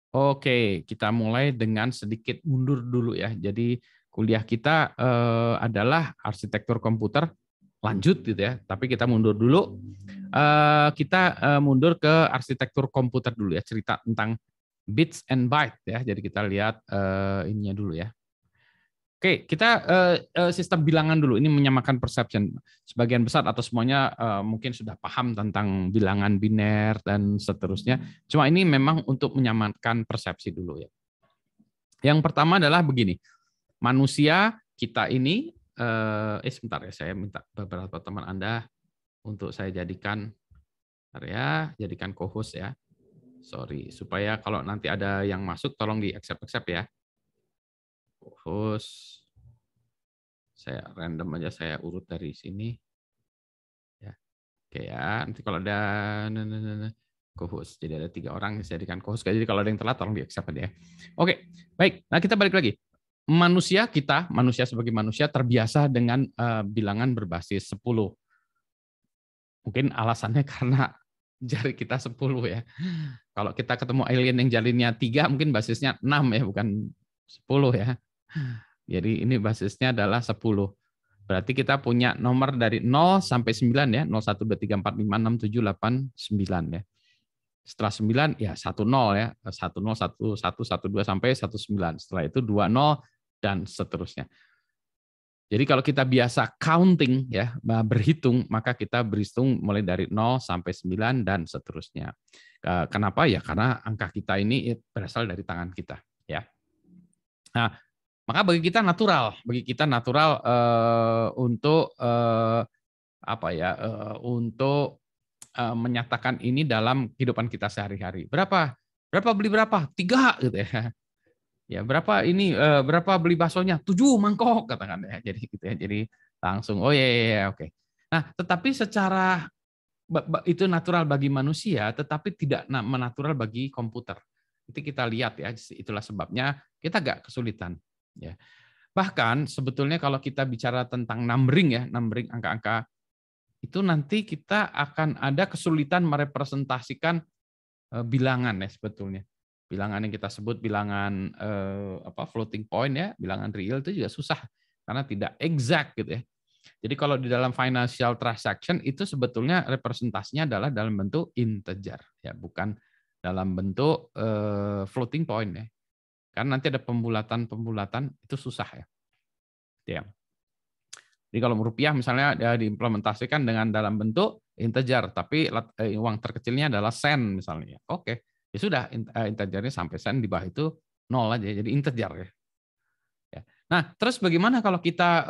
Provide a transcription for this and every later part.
Oke, kita mulai dengan sedikit mundur dulu ya. Jadi kuliah kita adalah arsitektur komputer lanjut gitu ya. Tapi kita mundur dulu. Kita mundur ke arsitektur komputer dulu ya. Cerita tentang bits and byte ya. Jadi kita lihat ininya dulu ya. Oke, kita sistem bilangan dulu. Ini menyamakan perception. Sebagian besar atau semuanya mungkin sudah paham tentang bilangan biner dan seterusnya. Cuma ini memang untuk menyamakan persepsi dulu ya. Yang pertama adalah begini. Manusia kita ini, sebentar ya, saya minta beberapa teman Anda untuk saya jadikan, jadikan co-host ya. Sorry, supaya kalau nanti ada yang masuk, tolong di accept ya. Co-host. Saya random aja, saya urut dari sini. Ya, oke ya. Nanti kalau ada co-host, jadi ada 3 orang yang saya jadikan co-host. Jadi kalau ada yang telat, tolong di-accept ya. Oke, baik. Nah kita balik lagi. Manusia sebagai manusia terbiasa dengan bilangan berbasis 10. Mungkin alasannya karena jari kita 10 ya. Kalau kita ketemu alien yang jarinya 3, mungkin basisnya 6 ya, bukan 10 ya. Jadi ini basisnya adalah 10. Berarti kita punya nomor dari 0 sampai 9 ya, 0, 1, 2, 3, 4, 5, 6, 7, 8, 9 ya. Setelah 9 ya 10 ya, 10, 11, 12 sampai 19. Setelah itu 20 dan seterusnya. Jadi kalau kita biasa counting ya, berhitung, maka kita berhitung mulai dari 0 sampai 9 dan seterusnya. Kenapa? Ya karena angka kita ini berasal dari tangan kita ya. Nah, maka bagi kita natural untuk untuk menyatakan ini dalam kehidupan kita sehari-hari. Berapa beli berapa? 3 gitu ya. Ya, berapa beli baksonya? 7 mangkok katakan ya. Jadi gitu ya. Jadi langsung ya, oke. Nah, tetapi secara itu natural bagi manusia, tetapi tidak menatural bagi komputer. Itu kita lihat ya, itulah sebabnya kita agak kesulitan ya. Bahkan sebetulnya kalau kita bicara tentang numbering angka-angka, itu nanti kita akan ada kesulitan merepresentasikan bilangan ya sebetulnya. Bilangan yang kita sebut bilangan floating point ya, bilangan real itu juga susah karena tidak exact gitu ya. Jadi kalau di dalam financial transaction itu sebetulnya representasinya adalah dalam bentuk integer ya, bukan dalam bentuk floating point ya. Karena nanti ada pembulatan itu susah ya. Ya. Jadi kalau rupiah misalnya diimplementasikan dengan dalam bentuk integer, tapi uang terkecilnya adalah sen misalnya. Oke, ya sudah integernya sampai sen, di bawah itu 0 aja, jadi integer ya. Nah, terus bagaimana kalau kita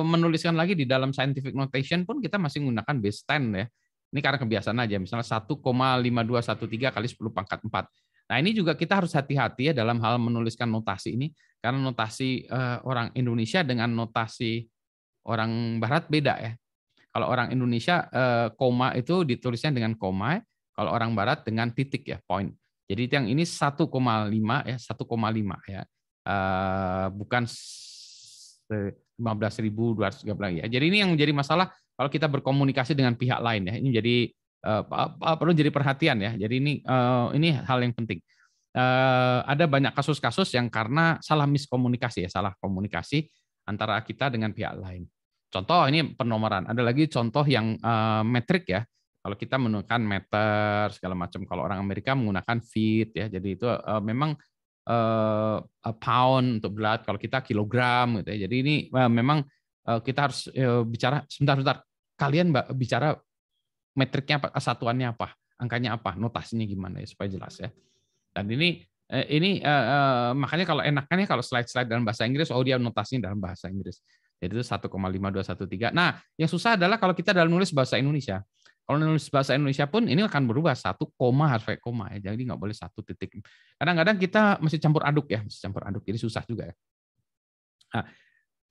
menuliskan lagi di dalam scientific notation pun kita masih menggunakan base 10 ya. Ini karena kebiasaan aja, misalnya 1,5213 kali 10 pangkat 4. Nah, ini juga kita harus hati-hati ya dalam hal menuliskan notasi ini, karena notasi orang Indonesia dengan notasi orang Barat beda ya. Kalau orang Indonesia koma itu ditulisnya dengan koma, kalau orang Barat dengan titik ya, point. Jadi yang ini 1,5 ya, 1,5 ya. Bukan 15.213 ya. Jadi ini yang menjadi masalah kalau kita berkomunikasi dengan pihak lain ya. Ini jadi perlu jadi perhatian ya. Jadi ini hal yang penting. Ada banyak kasus-kasus yang karena salah miskomunikasi ya, salah komunikasi antara kita dengan pihak lain. Contoh ini penomoran. Ada lagi contoh yang metrik ya. Kalau kita menggunakan meter segala macam, kalau orang Amerika menggunakan feet ya. Jadi itu memang pound untuk berat, kalau kita kilogram gitu ya. Jadi ini memang kita harus bicara sebentar. Kalian bicara metriknya apa, satuannya apa, angkanya apa, notasinya gimana ya supaya jelas ya. Dan ini makanya kalau enaknya kalau slide-slide dalam bahasa Inggris, dia notasinya dalam bahasa Inggris. Jadi itu 1,5213. Nah, yang susah adalah kalau kita dalam nulis bahasa Indonesia. Kalau nulis bahasa Indonesia pun ini akan berubah, 1 koma harus pakai koma ya. Jadi nggak boleh 1 titik. Kadang-kadang kita mesti campur aduk ya, jadi susah juga ya. Nah,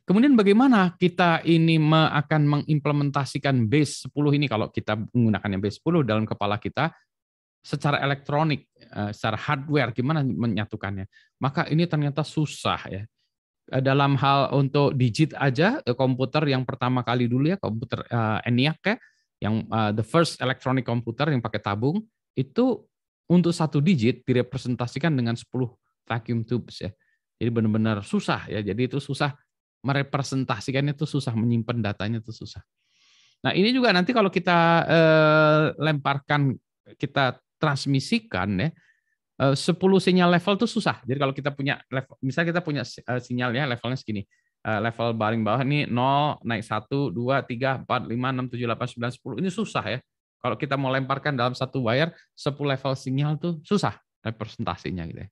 kemudian bagaimana kita ini akan mengimplementasikan base 10 ini kalau kita menggunakan yang base 10 dalam kepala kita secara elektronik, secara hardware, gimana menyatukannya? Maka ini ternyata susah ya. Dalam hal untuk digit aja, komputer yang pertama kali dulu ya, komputer ENIAC ya, yang the first electronic computer yang pakai tabung, itu untuk 1 digit direpresentasikan dengan 10 vacuum tubes ya. Jadi benar-benar susah ya. Jadi itu susah merepresentasikannya, itu susah, menyimpan datanya itu susah. Nah, ini juga nanti kalau kita lemparkan, kita transmisikan ya, 10 sinyal level itu susah. Jadi kalau kita punya level, misalnya kita punya sinyal ya levelnya segini. Level paling bawah ini 0, naik 1, 2, 3, 4, 5, 6, 7, 8, 9, 10. Ini susah ya. Kalau kita mau lemparkan dalam satu wire 10 level sinyal tuh susah representasinya gitu ya.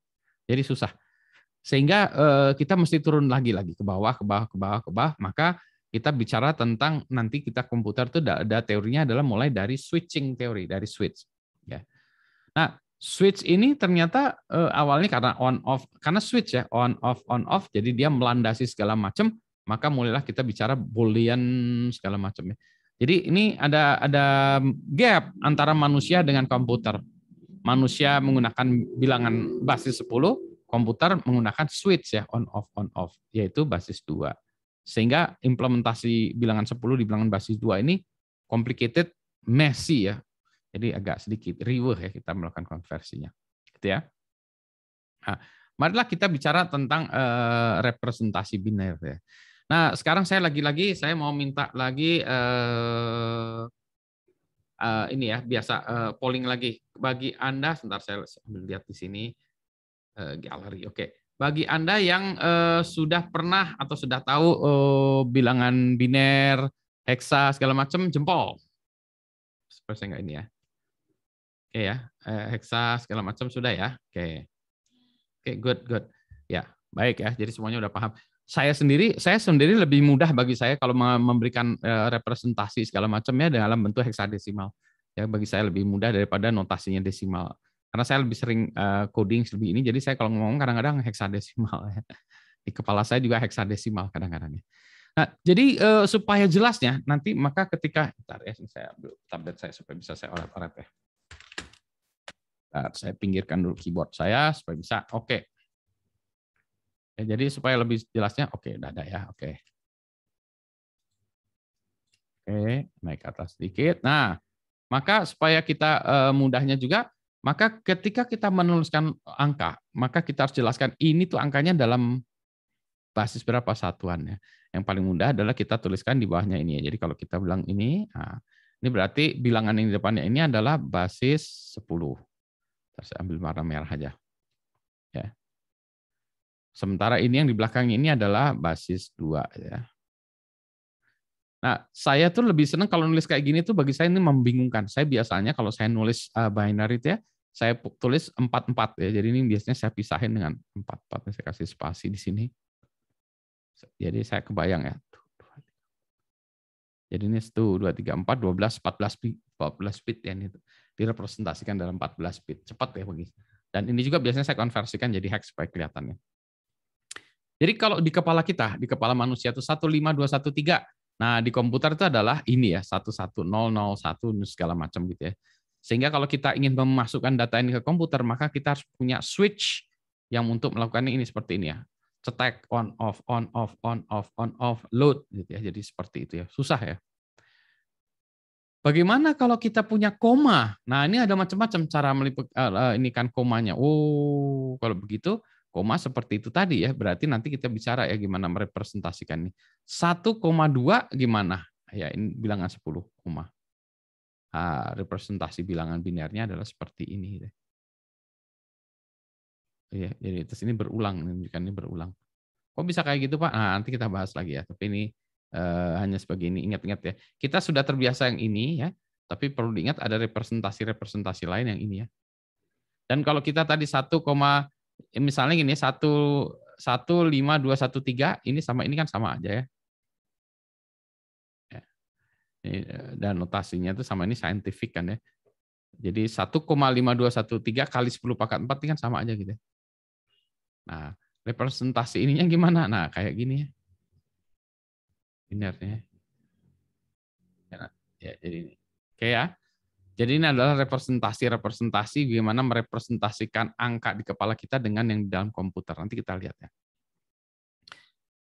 Jadi susah. Sehingga kita mesti turun lagi ke bawah, ke bawah. Maka kita bicara tentang nanti kita komputer tuh ada teorinya adalah mulai dari switching teori, dari switch. Ya. Nah, switch ini ternyata awalnya karena on off, karena switch ya on off, jadi dia melandasi segala macam, maka mulailah kita bicara boolean segala macam ya. Jadi ini ada gap antara manusia dengan komputer. Manusia menggunakan bilangan basis 10, komputer menggunakan switch ya on off, yaitu basis 2. Sehingga implementasi bilangan 10 di bilangan basis 2 ini complicated, messy ya. Jadi agak sedikit riweh ya kita melakukan konversinya. Gitu ya. Nah, marilah kita bicara tentang representasi biner ya. Nah, sekarang saya saya mau minta lagi ini ya, biasa polling lagi. Bagi Anda, sebentar saya ambil lihat di sini galeri. Oke. Bagi Anda yang sudah pernah atau sudah tahu bilangan biner, heksa segala macam, jempol. Seperti enggak ini ya. Oke ya, heksa segala macam sudah ya. Oke. Oke, good. Ya, baik ya. Jadi semuanya udah paham. Saya sendiri lebih mudah bagi saya kalau memberikan representasi segala macam ya dalam bentuk heksadesimal. Ya, bagi saya lebih mudah daripada notasinya desimal. Karena saya lebih sering coding lebih ini, jadi saya kalau ngomong kadang-kadang heksadesimal ya. Di kepala saya juga heksadesimal kadang-kadang ya. Nah, jadi supaya jelasnya nanti maka ketika bentar ya, saya ambil tablet saya supaya bisa saya oret-oret ya. Bentar, saya pinggirkan dulu keyboard saya supaya bisa. Oke. Ya, jadi supaya lebih jelasnya, oke, udah ada ya, oke. Oke, naik ke atas sedikit. Nah, maka supaya kita mudahnya juga, maka ketika kita menuliskan angka, maka kita harus jelaskan ini tuh angkanya dalam basis berapa satuannya. Yang paling mudah adalah kita tuliskan di bawahnya ini. Jadi kalau kita bilang ini, nah, ini berarti bilangan yang di depannya ini adalah basis 10. Saya ambil warna merah aja. Ya. Sementara ini yang di belakang ini adalah basis 2 ya. Nah, saya tuh lebih senang kalau nulis kayak gini tuh bagi saya ini membingungkan. Saya biasanya kalau saya nulis binary itu ya, saya tulis 44 ya. Jadi ini biasanya saya pisahin dengan 44. Saya kasih spasi di sini. Jadi saya kebayang ya. Jadi ini 1, 2, 3, 4, 12, 14 bit ya, ini direpresentasikan dalam 14 bit. Cepat ya begitu. Dan ini juga biasanya saya konversikan jadi hex supaya kelihatannya. Jadi kalau di kepala kita, di kepala manusia itu 15213. Nah, di komputer itu adalah ini ya, 11001 segala macam gitu ya. Sehingga kalau kita ingin memasukkan data ini ke komputer, maka kita harus punya switch yang untuk melakukannya ini seperti ini ya. Cetek on off load gitu ya. Jadi seperti itu ya. Susah ya. Bagaimana kalau kita punya koma? Nah, ini ada macam-macam cara ini kan komanya. Oh, kalau begitu koma seperti itu tadi ya, berarti nanti kita bicara ya gimana merepresentasikan ini. 1,2 gimana? Ya, ini bilangan 10 koma. Representasi bilangan binernya adalah seperti ini. Ya, jadi terus ini berulang, menunjukkan ini berulang. Kok bisa kayak gitu, Pak? Nah, nanti kita bahas lagi ya. Tapi ini hanya sebagai ini, ingat-ingat ya. Kita sudah terbiasa yang ini ya, tapi perlu diingat ada representasi lain yang ini ya. Dan kalau kita tadi 1, misalnya gini 15213 ini sama ini kan sama aja ya. Dan notasinya itu sama ini scientific kan ya. Jadi 1,5213 kali 10 pangkat 4 ini kan sama aja gitu. Nah, representasi ininya gimana? Nah, kayak gini ya. Binernya. Ya, jadi ini. Oke ya. Jadi ini adalah representasi bagaimana merepresentasikan angka di kepala kita dengan yang di dalam komputer. Nanti kita lihat ya.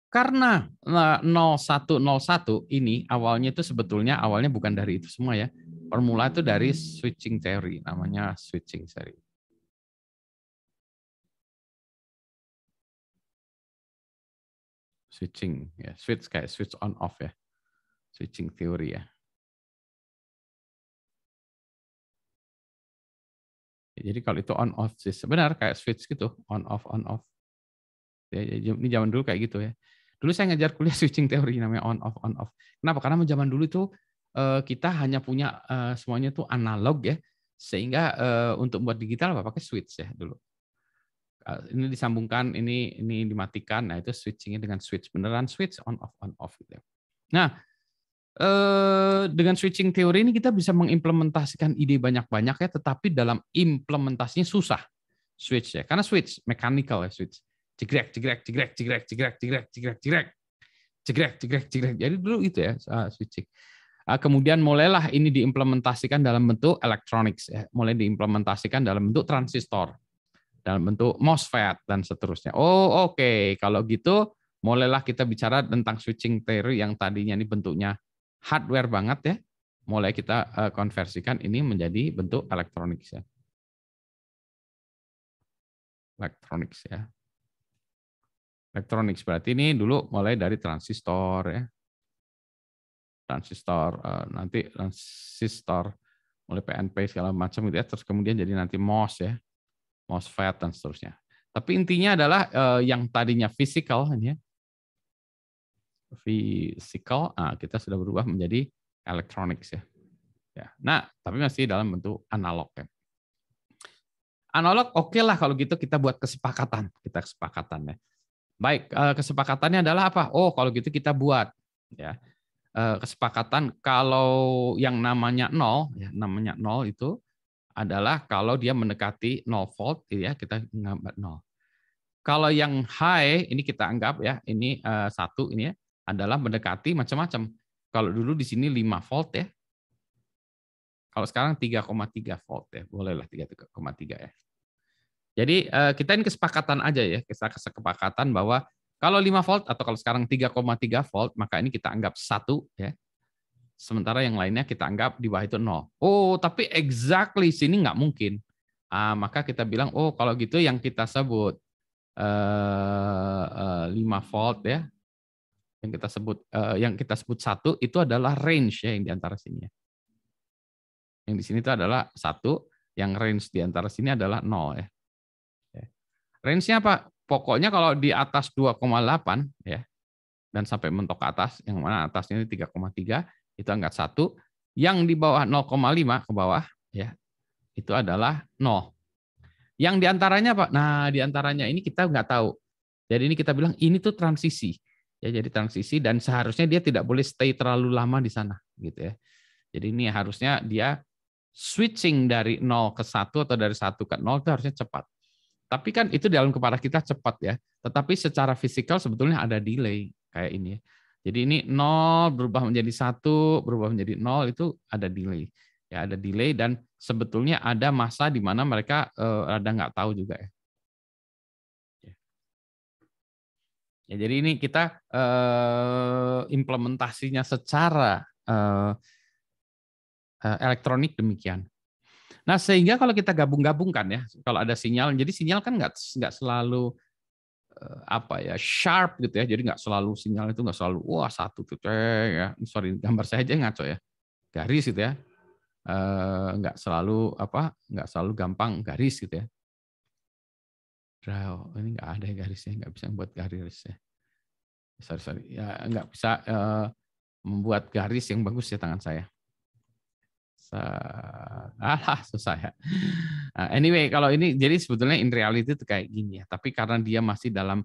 Karena 0101 ini awalnya itu sebetulnya awalnya bukan dari itu semua ya. Formula itu dari switching theory, namanya switching theory. switching ya, switch kayak switch on off ya, switching theory ya. Jadi kalau itu on off sih benar kayak switch gitu, on off. Ya, ini zaman dulu kayak gitu ya. Dulu saya ngajar kuliah switching teori namanya on off. Kenapa? Karena zaman dulu itu kita hanya punya semuanya tuh analog ya, sehingga untuk buat digital pakai switch ya dulu. Ini disambungkan, ini dimatikan, nah itu switchingnya dengan switch beneran switch on off gitu. Nah, dengan switching teori ini kita bisa mengimplementasikan ide banyak-banyak ya, tetapi dalam implementasinya susah switch ya, karena switch mechanical ya switch, jegrek. Jadi dulu itu ya switching. Kemudian mulailah ini diimplementasikan dalam bentuk electronics ya, mulai diimplementasikan dalam bentuk transistor, dalam bentuk MOSFET dan seterusnya. Oh oke. Kalau gitu mulailah kita bicara tentang switching theory yang tadinya ini bentuknya hardware banget ya, mulai kita konversikan ini menjadi bentuk elektronik ya. Elektronik berarti ini dulu mulai dari transistor ya. Nanti transistor mulai PNP segala macam gitu ya, terus kemudian jadi nanti MOS ya. MOSFET dan seterusnya. Tapi intinya adalah yang tadinya physical ini ya. Kita sudah berubah menjadi electronics ya. Nah, tapi masih dalam bentuk analog ya. Analog oke lah kalau gitu kita buat kesepakatan. Ya. Baik, kesepakatannya adalah apa? Oh, kalau gitu kita buat ya. Kesepakatan kalau yang namanya 0 ya, namanya 0 itu adalah kalau dia mendekati 0 volt ya, kita anggap 0. Kalau yang high ini kita anggap ya, ini 1 ini ya, adalah mendekati macam-macam. Kalau dulu di sini 5 volt ya. Kalau sekarang 3,3 volt ya. Bolehlah 3,3 ya. Jadi kita ini kesepakatan aja ya, kesepakatan bahwa kalau 5 volt atau kalau sekarang 3,3 volt, maka ini kita anggap 1 ya. Sementara yang lainnya kita anggap di bawah itu 0. Oh, tapi exactly sini nggak mungkin. Maka kita bilang, oh kalau gitu yang kita sebut 5 volt ya, yang kita sebut 1 itu adalah range ya, yang di antara sini ya. Yang di sini itu adalah 1, yang range di antara sini adalah 0 ya. Range-nya apa? Pokoknya kalau di atas 2,8 ya, dan sampai mentok ke atas, yang mana atasnya ini 3,3, itu angkat 1, yang di bawah 0,5 ke bawah ya, itu adalah 0. Yang diantaranya apa? Nah, diantaranya ini kita nggak tahu. Jadi ini kita bilang ini tuh transisi. Ya, jadi transisi dan seharusnya dia tidak boleh stay terlalu lama di sana gitu ya. Jadi ini harusnya dia switching dari 0 ke 1 atau dari 1 ke 0 itu harusnya cepat. Tapi kan itu dalam kepala kita cepat ya. Tetapi secara fisikal sebetulnya ada delay kayak ini. Jadi ini 0 berubah menjadi 1, berubah menjadi 0 itu ada delay. Ya, ada delay dan sebetulnya ada masa di mana mereka ada nggak tahu juga ya. Ya, jadi ini kita implementasinya secara elektronik demikian. Nah, sehingga kalau kita gabung-gabungkan ya, kalau ada sinyal, jadi sinyal kan nggak selalu sharp gitu ya, jadi nggak selalu sinyal itu nggak selalu wah 1 tuh ya, sorry gambar saya aja ngaco ya, garis gitu ya, nggak selalu gampang garis gitu ya. Ini nggak ada garisnya, nggak bisa membuat garis ya. Sorry ya, nggak bisa membuat garis yang bagus ya tangan saya. Susah ya. Anyway, kalau ini jadi sebetulnya in reality itu kayak gini ya. Tapi karena dia masih dalam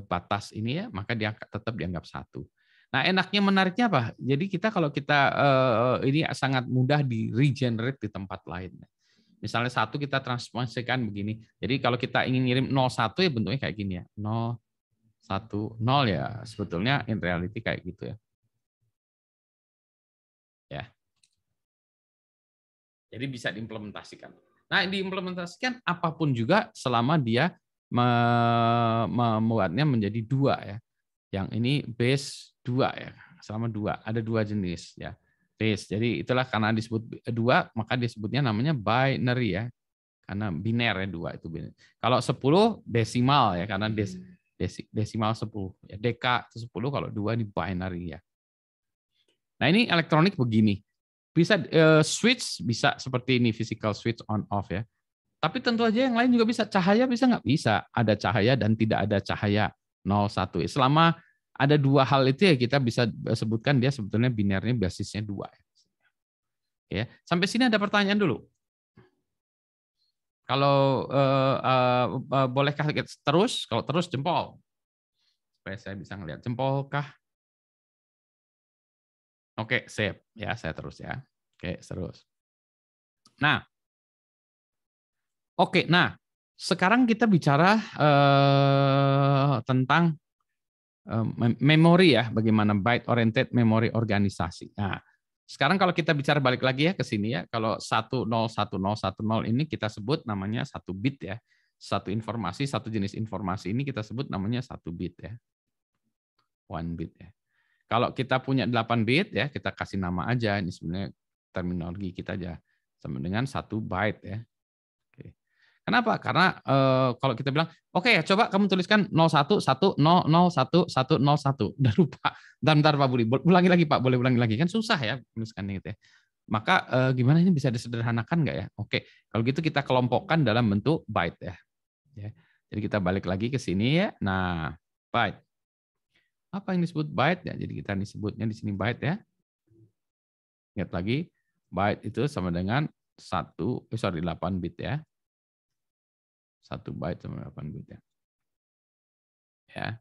batas ini ya, maka dia tetap dianggap 1. Nah, enaknya menariknya apa? Jadi kalau kita ini sangat mudah di regenerate di tempat lain. Misalnya 1 kita transformasikan begini. Jadi kalau kita ingin ngirim 01 ya bentuknya kayak gini ya. 0, 1, 0 ya sebetulnya in reality kayak gitu ya. Ya. Jadi bisa diimplementasikan. Nah, diimplementasikan apapun juga selama dia membuatnya menjadi 2 ya. Yang ini base 2 ya. Selama 2, ada 2 jenis ya. Base. Jadi itulah karena disebut 2 maka disebutnya namanya binary ya. Karena biner ya 2 itu biner. Kalau 10 desimal ya karena desimal 10. Ya, deka itu 10, kalau 2 ini binary ya. Nah, ini elektronik begini. Bisa switch, bisa seperti ini, physical switch on off ya. Tapi tentu aja yang lain juga bisa. Cahaya bisa nggak? Bisa. Ada cahaya dan tidak ada cahaya, 0, 1. Selama ada dua hal itu ya kita bisa sebutkan dia sebetulnya binernya basisnya 2. Ya. Sampai sini ada pertanyaan dulu. Kalau bolehkah terus? Kalau terus jempol. Supaya saya bisa ngelihat jempol kah? Oke, sip. Ya, saya terus ya. Oke, terus. Nah, oke. Nah, sekarang kita bicara tentang memori ya, bagaimana byte oriented memory organisasi. Nah, sekarang kalau kita bicara balik lagi ya ke sini ya, kalau 101010 ini kita sebut namanya 1 bit ya. Satu informasi, satu jenis informasi ini kita sebut namanya 1 bit ya. 1 bit ya. Kalau kita punya 8 bit ya, kita kasih nama aja, ini sebenarnya terminologi kita aja, sama dengan 1 byte ya. Oke. Kenapa? Karena kalau kita bilang, oke ya, coba kamu tuliskan 0110011101. Udah lupa. Bentar Pak Budi, ulangi lagi Pak, boleh ulangi lagi. Kan susah ya menuliskannya gitu ya. Maka gimana ini bisa disederhanakan nggak ya? Oke, kalau gitu kita kelompokkan dalam bentuk byte ya. Jadi kita balik lagi ke sini ya. Nah, byte. Apa yang disebut byte ya? Jadi kita disebutnya di sini byte ya. Ingat lagi, byte itu sama dengan 8 bit ya. 1 byte sama 8 bit ya. Ya.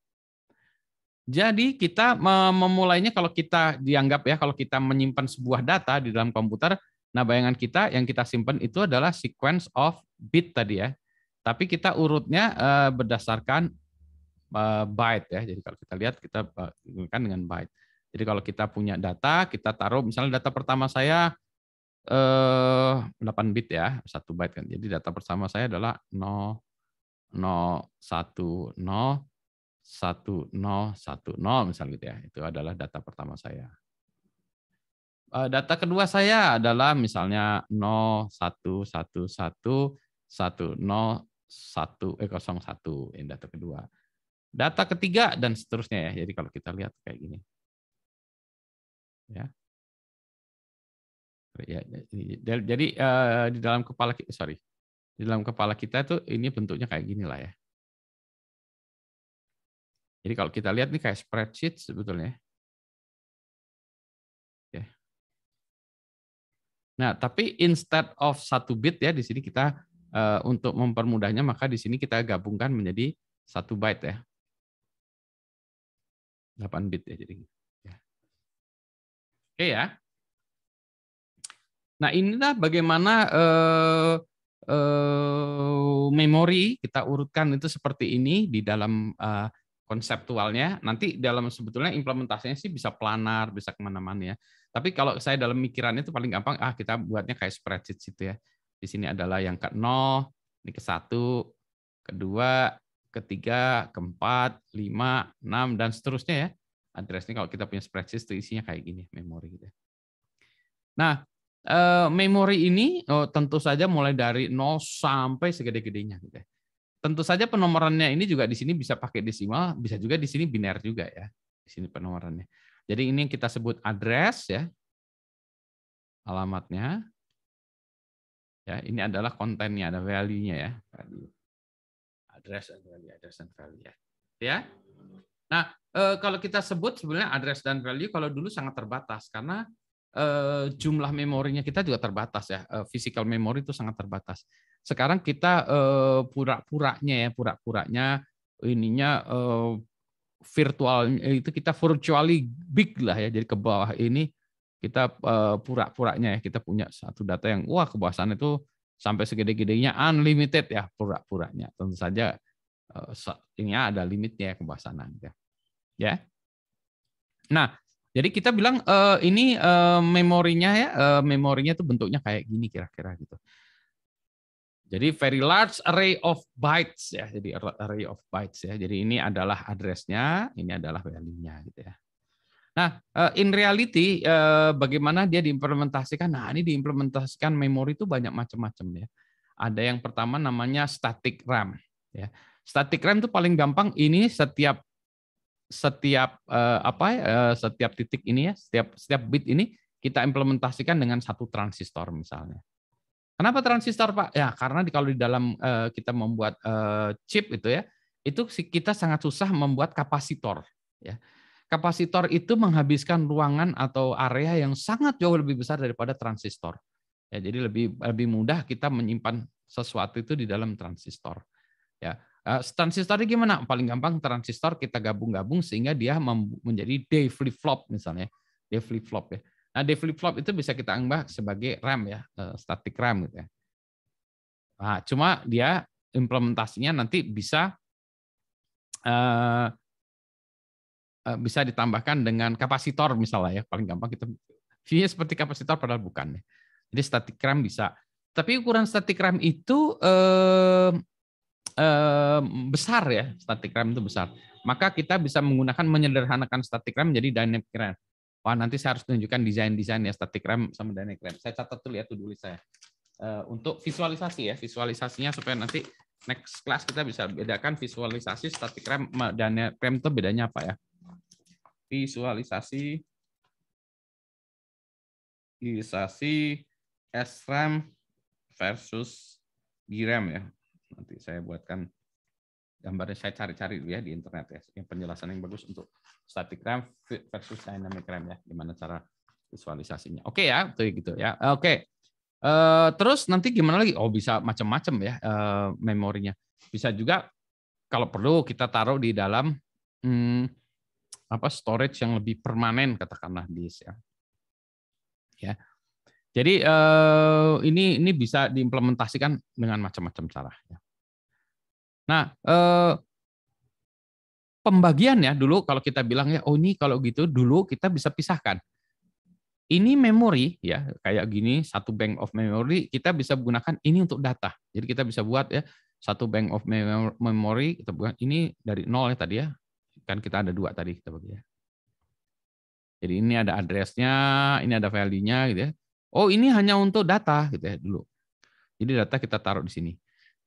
Jadi kita memulainya kalau kita dianggap ya, kalau kita menyimpan sebuah data di dalam komputer, nah bayangan kita yang kita simpan itu adalah sequence of bit tadi ya. Tapi kita urutnya berdasarkan byte ya. Jadi kalau kita lihat kita kan dengan byte. Jadi kalau kita punya data, kita taruh misalnya data pertama saya 8 bit ya, 1 byte kan. Jadi data pertama saya adalah 0 0 1 0 1 0 1 0 misal gitu ya. Itu adalah data pertama saya. Data kedua saya adalah misalnya 0 1 1 1 1 0 1 01 ini data kedua. Data ketiga dan seterusnya ya. Jadi kalau kita lihat kayak gini. Ya. Jadi di dalam kepala di dalam kepala kita tuh ini bentuknya kayak gini lah ya. Jadi kalau kita lihat nih kayak spreadsheet sebetulnya. Ya. Nah, tapi instead of 1 bit ya di sini kita untuk mempermudahnya maka di sini kita gabungkan menjadi 1 byte ya. 8 bit ya jadi. Ya. Oke ya. Nah, inilah bagaimana memori kita urutkan itu seperti ini di dalam konseptualnya. Nanti dalam sebetulnya implementasinya sih bisa planar, bisa kemana-mana ya. Tapi kalau saya dalam mikiran itu paling gampang, kita buatnya kayak spreadsheet situ ya. Di sini adalah yang ke-0, ini ke-1, ke-2, ke-3, ke-4, 5, 6, dan seterusnya ya. Address-nya kalau kita punya spreadsheet itu isinya kayak gini, memori gitu. Nah, memori ini tentu saja mulai dari 0 sampai segede-gedenya gitu ya. Tentu saja penomorannya ini juga di sini bisa pakai desimal, bisa juga di sini biner juga ya. Di sini penomorannya. Jadi ini yang kita sebut address ya. Alamatnya. Ya, ini adalah kontennya, ada value-nya ya. Value. Address dan value, address dan value ya. Ya. Nah, kalau kita sebut sebenarnya address dan value kalau dulu sangat terbatas karena jumlah memorinya kita juga terbatas ya. Physical memory itu sangat terbatas. Sekarang kita pura-puranya ininya virtual itu kita virtually big lah ya. Jadi ke bawah ini kita pura-puranya ya, kita punya satu data yang wah kebawasan itu sampai segede-gedenya unlimited ya pura-puranya. Tentu saja ini ada limitnya ya kebawasanan ya. Ya. Nah, jadi kita bilang ini memorinya ya, memorinya itu bentuknya kayak gini kira-kira gitu. Jadi very large array of bytes ya, jadi array of bytes ya. Jadi ini adalah address-nya, ini adalah value-nya gitu ya. Nah, in reality bagaimana dia diimplementasikan? Nah, ini diimplementasikan memori itu banyak macam-macam ya. Ada yang pertama namanya static RAM ya. Static RAM itu paling gampang, ini setiap setiap titik ini ya, setiap bit ini kita implementasikan dengan satu transistor misalnya. Kenapa transistor, Pak? Ya, karena kalau di dalam kita membuat chip itu ya, itu kita sangat susah membuat kapasitor. Ya. Kapasitor itu menghabiskan ruangan atau area yang sangat jauh lebih besar daripada transistor. Ya, jadi lebih mudah kita menyimpan sesuatu itu di dalam transistor. Ya, transistornya gimana? Paling gampang transistor kita gabung-gabung sehingga dia menjadi D flip-flop misalnya. D flip-flop ya. Nah, D flip-flop itu bisa kita anggap sebagai RAM ya, static RAM gitu ya. Nah, cuma dia implementasinya nanti bisa ditambahkan dengan kapasitor misalnya ya. Paling gampang kita view seperti kapasitor padahal bukan ya. Jadi static RAM bisa. Tapi ukuran static RAM itu besar ya, static RAM itu besar. Maka kita bisa menggunakan menyederhanakan static RAM menjadi dynamic RAM. Wah, nanti saya harus tunjukkan desain-desain ya static RAM sama dynamic RAM. Saya catat dulu ya to-do list saya. Untuk visualisasi ya, visualisasinya supaya nanti next class kita bisa bedakan visualisasi static RAM dan dynamic RAM itu bedanya apa ya. Visualisasi SRAM versus DRAM ya. Nanti saya buatkan gambarnya, saya cari-cari dulu ya di internet ya, yang penjelasan yang bagus untuk static RAM versus dynamic RAM ya, gimana cara visualisasinya. Oke ya, tuh gitu ya. Oke. Terus nanti gimana lagi? Oh, bisa macam-macam ya memorinya. Bisa juga kalau perlu kita taruh di dalam storage yang lebih permanen, katakanlah disk ya. Ya. Jadi ini bisa diimplementasikan dengan macam-macam cara. Nah, pembagiannya dulu kalau kita bilang ya, oh ini kalau gitu dulu kita bisa pisahkan. Ini memori ya kayak gini, satu bank of memory kita bisa gunakan ini untuk data. Jadi kita bisa buat ya satu bank of memory kita buat ini dari nol ya tadi ya. Kan kita ada 2 tadi kita bagi ya. Jadi ini ada address-nya, ini ada value-nya gitu ya. Oh, ini hanya untuk data gitu ya dulu. Jadi data kita taruh di sini.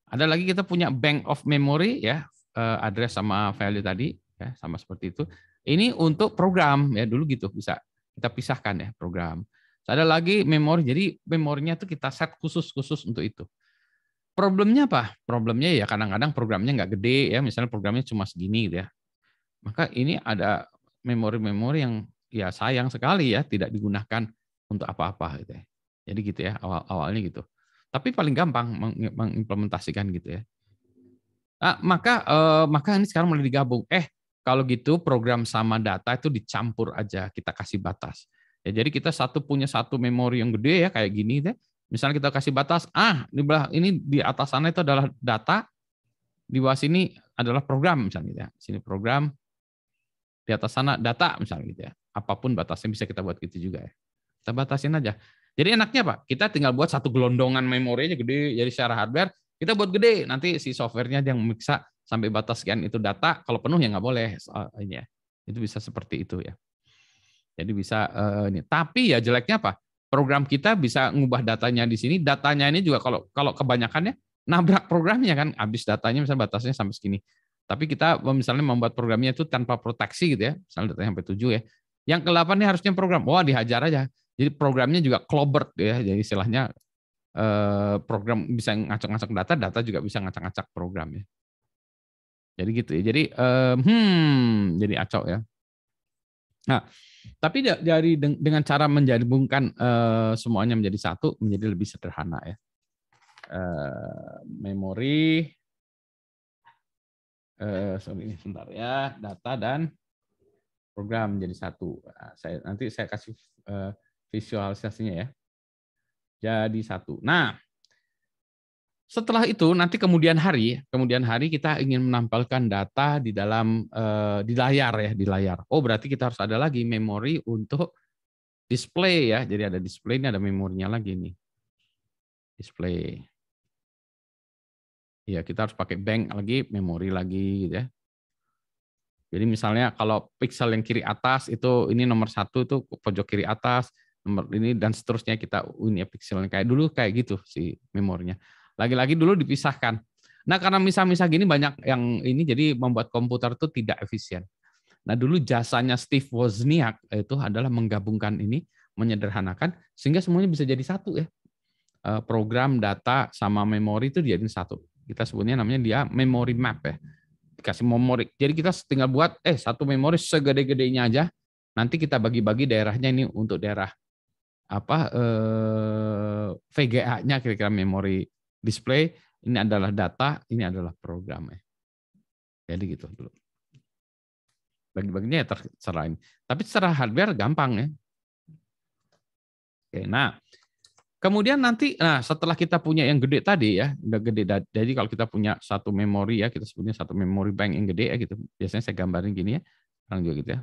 Ada lagi kita punya bank of memory ya, address sama value tadi ya, sama seperti itu. Ini untuk program ya dulu gitu bisa kita pisahkan ya program. Ada lagi memori, jadi memorinya itu kita set khusus untuk itu. Problemnya apa? Problemnya ya kadang-kadang programnya nggak gede ya, misalnya programnya cuma segini gitu ya. Maka ini ada memori-memori yang ya sayang sekali ya tidak digunakan untuk apa-apa gitu ya. Jadi gitu ya awalnya gitu. Tapi paling gampang mengimplementasikan gitu ya. Nah, maka ini sekarang mulai digabung. Kalau gitu program sama data itu dicampur aja, kita kasih batas. Ya, jadi kita punya satu memori yang gede ya kayak gini deh. Misalnya kita kasih batas, ini di atas sana itu adalah data, di bawah sini adalah program misalnya ya. Sini program, di atas sana data misalnya gitu ya. Apapun batasnya bisa kita buat gitu juga ya. Kita batasin aja. Jadi enaknya Pak, kita tinggal buat satu gelondongan memori aja gede, jadi secara hardware kita buat gede, nanti si softwarenya yang memeriksa sampai batas sekian itu data, kalau penuh ya nggak boleh. Ini ya. Itu bisa seperti itu ya. Jadi bisa ini. Tapi ya jeleknya apa? Program kita bisa ngubah datanya di sini, datanya ini juga kalau kebanyakan ya nabrak programnya kan, habis datanya misalnya batasnya sampai segini. Tapi kita misalnya membuat programnya itu tanpa proteksi gitu ya, misalnya datanya sampai 7 ya. Yang ke-8 ini harusnya program, wah dihajar aja. Jadi programnya juga clobbered ya, jadi istilahnya program bisa ngacak-ngacak data juga bisa ngacak-ngacak program ya. Jadi gitu ya. Jadi jadi acau ya. Nah, tapi dengan cara menjadikan semuanya menjadi satu menjadi lebih sederhana ya. Memori sebentar ya, data dan program menjadi satu. Nanti saya kasih visualisasinya ya. Jadi satu. Nah, setelah itu nanti kemudian hari kita ingin menampilkan data di dalam di layar. Oh, berarti kita harus ada lagi memori untuk display ya. Jadi ada display, ini ada memorinya lagi nih. Display. Ya, kita harus pakai bank lagi, memori lagi gitu ya. Jadi misalnya kalau pixel yang kiri atas itu ini nomor 1 itu pojok kiri atas, nomor ini dan seterusnya kita ini pixel yang kayak dulu kayak gitu si memorinya. Lagi-lagi dulu dipisahkan. Nah, karena misal-misal gini banyak yang ini jadi membuat komputer itu tidak efisien. Nah, dulu jasanya Steve Wozniak itu adalah menggabungkan ini, menyederhanakan sehingga semuanya bisa jadi satu ya. Program, data sama memori itu dijadiin satu. Kita sebutnya namanya dia memory map ya. Dikasih memori. Jadi kita tinggal buat satu memori segede-gedenya aja. Nanti kita bagi-bagi daerahnya ini untuk daerah apa VGA-nya kira-kira memori display, ini adalah data, ini adalah program ya. Jadi gitu dulu. Bagi-baginya ya terserah ini. Tapi secara hardware gampang ya. Oke, nah kemudian nanti, nah setelah kita punya yang gede tadi ya, udah gede. Jadi kalau kita punya satu memori ya, kita sebutnya satu memori bank yang gede ya gitu. Biasanya saya gambarin gini ya, sekarang juga gitu ya.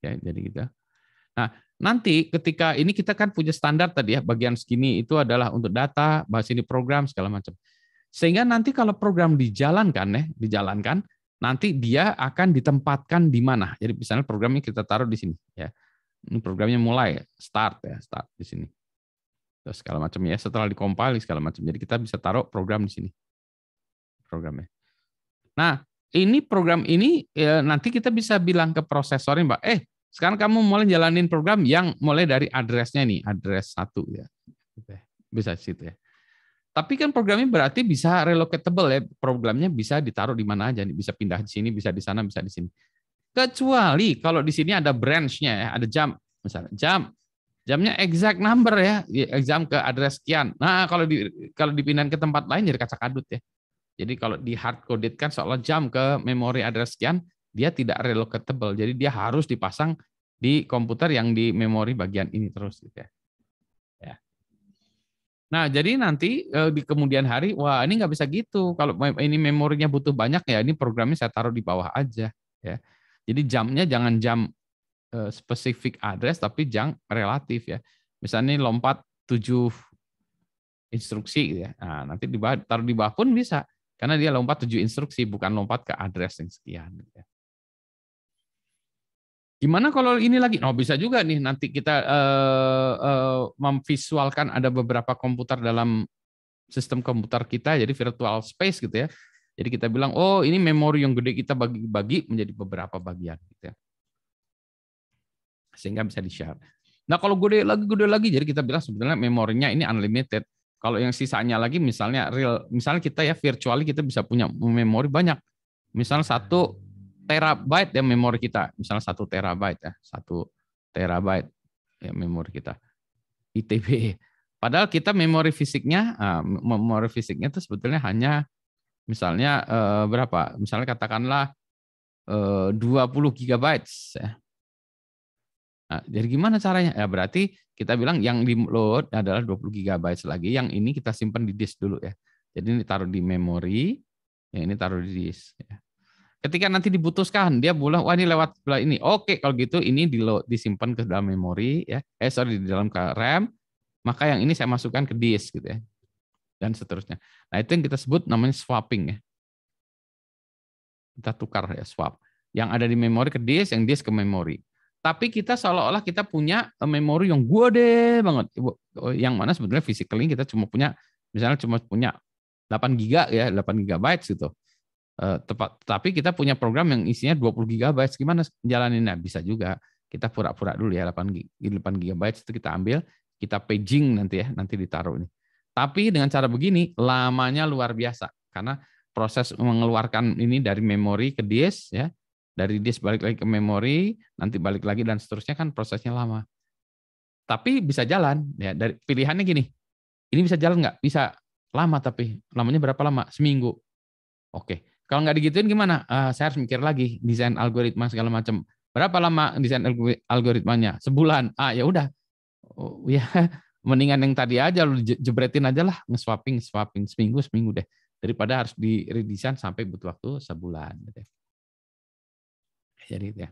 Ya, jadi gitu. Nah, nanti ketika ini kita kan punya standar tadi ya, bagian segini itu adalah untuk data, bahas ini program segala macam. Sehingga nanti kalau program dijalankan, nanti dia akan ditempatkan di mana. Jadi misalnya programnya kita taruh di sini ya. Ini programnya mulai start di sini. Terus segala macam ya, setelah dikompil segala macam. Jadi kita bisa taruh program di sini. Programnya. Nah, ini program ini ya, nanti kita bisa bilang ke prosesornya, Mbak, sekarang kamu mulai jalanin program yang mulai dari address-nya nih, address 1 ya. Bisa situ ya. Tapi kan programnya berarti bisa relocatable ya, programnya bisa ditaruh di mana aja, bisa pindah di sini, bisa di sana, bisa di sini. Kecuali kalau di sini ada branch-nya ya, ada jam, misalnya jamnya exact number ya, jam ke address sekian. Nah, kalau dipindahin ke tempat lain jadi kacak-kadut ya. Jadi kalau di hard coded kan soal jam ke memori address sekian, dia tidak relocatable. Jadi dia harus dipasang di komputer yang di memori bagian ini terus gitu ya. Nah, jadi nanti di kemudian hari, wah ini nggak bisa gitu. Kalau ini memorinya butuh banyak ya, ini programnya saya taruh di bawah aja. Ya. Jadi jamnya jangan jam spesifik address, tapi jam relatif ya. Misalnya lompat 7 instruksi gitu ya. Nah, nanti taruh di bawah pun bisa. Karena dia lompat 7 instruksi, bukan lompat ke address yang sekian. Gitu ya. Gimana kalau ini lagi? Oh, bisa juga nih nanti kita memvisualkan ada beberapa komputer dalam sistem komputer kita, jadi virtual space gitu ya. Jadi kita bilang, oh ini memori yang gede kita bagi-bagi menjadi beberapa bagian. Gitu ya. Sehingga bisa di-share. Nah kalau gede lagi, jadi kita bilang sebenarnya memorinya ini unlimited. Kalau yang sisanya lagi misalnya misalnya kita ya virtually kita bisa punya memori banyak. Misalnya 1 terabyte ya memori kita, misalnya 1 terabyte ya, 1 terabyte ya memori kita. ITB. Padahal kita memori fisiknya itu sebetulnya hanya misalnya berapa? Misalnya katakanlah 20 GB ya. Nah, jadi gimana caranya? Ya berarti kita bilang yang di load adalah 20 GB lagi, yang ini kita simpan di disk dulu ya. Jadi ini taruh di memori, yang ini taruh di disk ya. Ketika nanti dibutuhkan, dia bilang, wah ini lewat sebelah ini. Oke, kalau gitu ini disimpan ke dalam memori, ya. Di dalam ke RAM, maka yang ini saya masukkan ke disk gitu ya. Dan seterusnya. Nah, itu yang kita sebut namanya swapping ya. Kita tukar ya, swap. Yang ada di memori ke disk, yang disk ke memori. Tapi kita seolah-olah kita punya memori yang gede banget. Yang mana sebenarnya physically kita cuma punya, misalnya cuma punya 8 GB ya, 8 GB gitu. Tapi kita punya program yang isinya 20 GB, gimana jalaninnya? Bisa juga kita pura-pura dulu ya 8 GB itu kita ambil, kita paging nanti ya, nanti ditaruh ini. Tapi dengan cara begini lamanya luar biasa karena proses mengeluarkan ini dari memori ke disk ya, dari disk balik lagi ke memori, nanti balik lagi dan seterusnya kan prosesnya lama. Tapi bisa jalan ya, dari pilihannya gini. Ini bisa jalan nggak? Bisa lama, tapi lamanya berapa lama? Seminggu. Oke. Kalau nggak digituin gimana? Saya harus mikir lagi desain algoritma segala macam. Berapa lama desain algoritmanya? Sebulan. Ya udah. Oh, ya mendingan yang tadi aja lu jebretin aja lah, nge-swapping seminggu deh. Daripada harus di redesign sampai butuh waktu sebulan gitu. Jadi ya.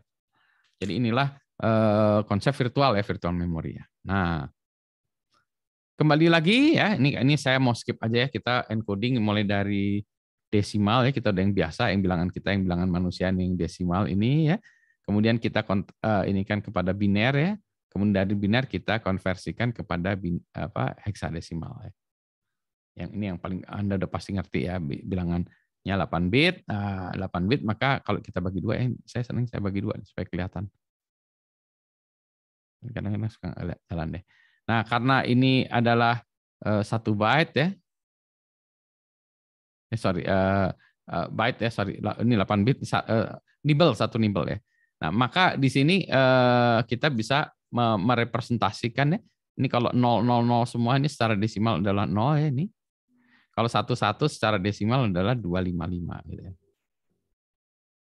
Jadi inilah konsep virtual ya, virtual memory ya. Nah, kembali lagi ya, ini saya mau skip aja ya, kita encoding mulai dari desimal ya, kita ada yang biasa, yang bilangan manusia yang desimal ini ya. Kemudian kita ini kan kepada biner ya. Kemudian dari biner kita konversikan kepada heksadesimal ya. Yang ini yang paling Anda udah pasti ngerti ya, bilangannya 8 bit. 8 bit, maka kalau kita bagi dua, saya senang saya bagi dua supaya kelihatan. Kadang-kadang suka jalan deh. Nah, karena ini adalah 1 byte ya. Byte ya, sorry. Ini 8 bit, nibble, 1 nibble ya. Nah, maka di sini kita bisa merepresentasikan ya. Ini kalau 000 semua ini secara desimal adalah 0 ya ini. Kalau 11 secara desimal adalah 255 gitu ya.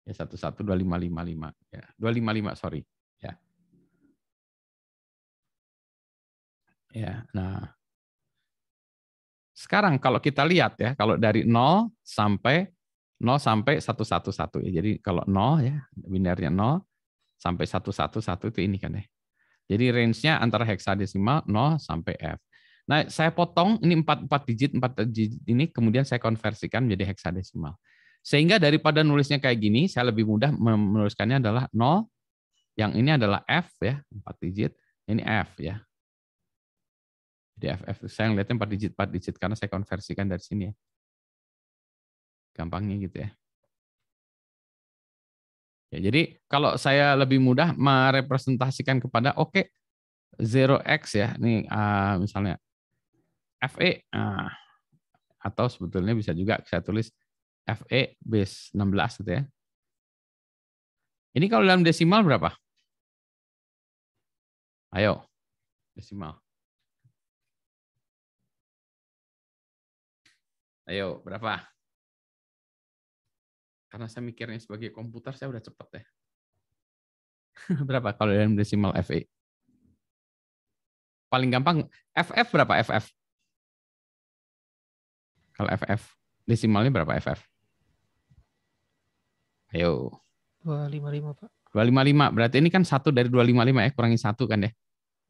Ya 112555 ya. 255 sorry ya. Ya, nah. Sekarang kalau kita lihat ya, kalau dari 0 sampai 111 ya. Jadi kalau 0 ya, binernya 0 sampai 111 itu ini kan ya. Jadi range-nya antara heksadesimal 0 sampai F. Nah, saya potong ini 4 digit ini kemudian saya konversikan menjadi heksadesimal. Sehingga daripada nulisnya kayak gini, saya lebih mudah menuliskannya adalah 0, yang ini adalah F ya, 4 digit, ini F ya. Jadi FF saya ngeliatnya 4 digit karena saya konversikan dari sini ya. Gampangnya gitu ya. Ya, jadi kalau saya lebih mudah merepresentasikan kepada 0x ya, ini misalnya FE, atau sebetulnya bisa juga saya tulis FE base 16 gitu ya. Ini kalau dalam desimal berapa? Ayo, desimal. Ayo, berapa? Karena saya mikirnya sebagai komputer, saya udah cepet ya. Berapa kalau dalam desimal FE? Paling gampang, FF berapa FF? Kalau FF, desimalnya berapa FF? Ayo. 255, Pak. 255, berarti ini kan 1 dari 255 ya, kurangi 1 kan ya?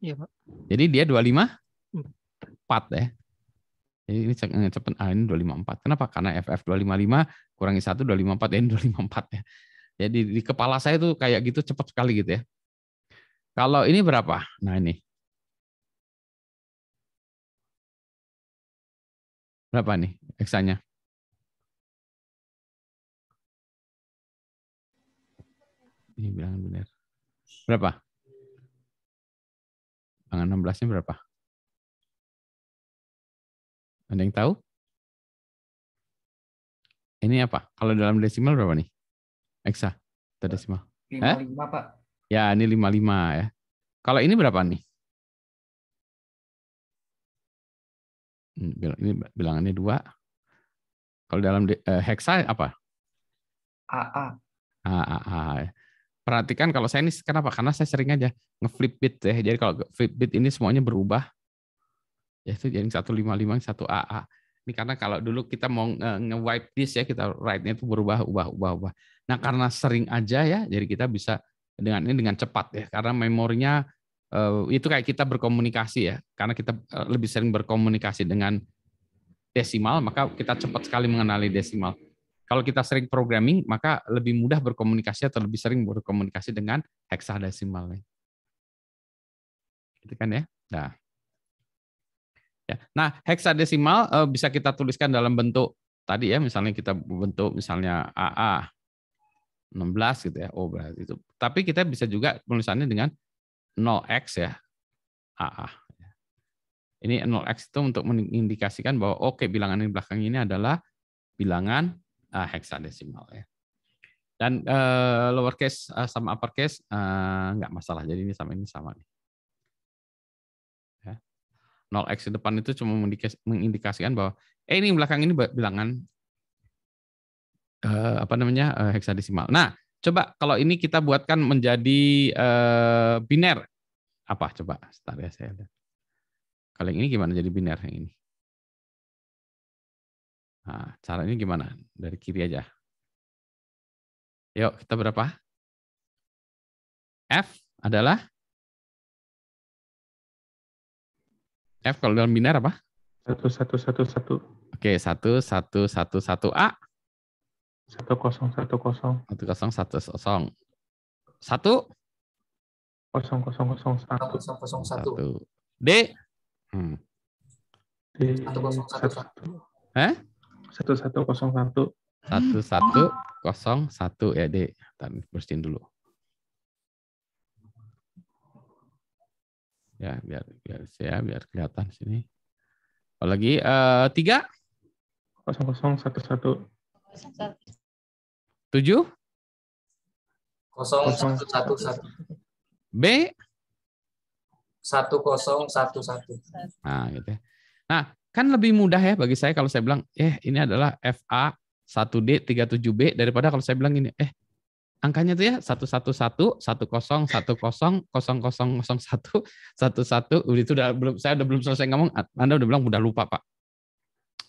Iya, Pak. Jadi dia 254 ya. Jadi ini cepet, ini 254. Kenapa? Karena FF 255 kurangi 1, 254 ya, ini 254 ya. Jadi di kepala saya tuh kayak gitu cepat sekali gitu ya. Kalau ini berapa? Nah ini. Berapa nih heksanya? Ini bilangan benar. Berapa? Bilangan 16-nya berapa? Ada yang tahu? Ini apa? Kalau dalam desimal berapa nih? Heksa atau desimal? 55, Pak. Ya, ini 55 ya. Kalau ini berapa nih? Ini bilangannya 2. Kalau dalam heksa apa? AA. AA. Perhatikan kalau saya ini kenapa? Karena saya sering aja ngeflip bit ya. Jadi kalau flip bit ini semuanya berubah. Yaitu jadi 155 1 AA. Ini karena kalau dulu kita mau nge-wipe disk ya, kita write-nya itu ubah. Nah, karena sering aja ya, jadi kita bisa dengan cepat ya. Karena memorinya itu kayak kita berkomunikasi ya. Karena kita lebih sering berkomunikasi dengan desimal, maka kita cepat sekali mengenali desimal. Kalau kita sering programming, maka lebih mudah berkomunikasi atau lebih sering berkomunikasi dengan heksadesimal. Gitu kan ya? Nah. Ya. Nah, heksadesimal bisa kita tuliskan dalam bentuk tadi ya, misalnya kita bentuk misalnya AA 16 gitu ya. Oh, berarti itu. Tapi kita bisa juga tulisannya dengan 0x ya, AA. Ini 0x itu untuk mengindikasikan bahwa bilangan di belakang ini adalah bilangan heksadesimal ya. Dan lowercase sama uppercase nggak masalah. Jadi ini sama nih. 0x di depan itu cuma mengindikasikan bahwa ini belakang ini bilangan heksadesimal. Nah, coba kalau ini kita buatkan menjadi biner. Apa coba? Sebentar ya saya lihat. Kalau yang ini gimana jadi biner yang ini? Nah, caranya gimana? Dari kiri aja. Yuk, kita berapa? F adalah F kalau dalam biner apa? 1111. Oke, 1111A. 1010. 1010. 1 001. D. D 1101. Hah? 1101. 1101 ya, D. Ntar bersihin dulu. Ya, biar kelihatan sini. Apalagi 3 0011. 7 0111. B. 1011. Nah, gitu ya. Nah, kan lebih mudah ya bagi saya kalau saya bilang, ini adalah FA 1D 37B daripada kalau saya bilang ini, angkanya tuh ya 111 10 10 00 01 11 itu saya udah belum selesai ngomong, Anda udah bilang udah lupa, Pak.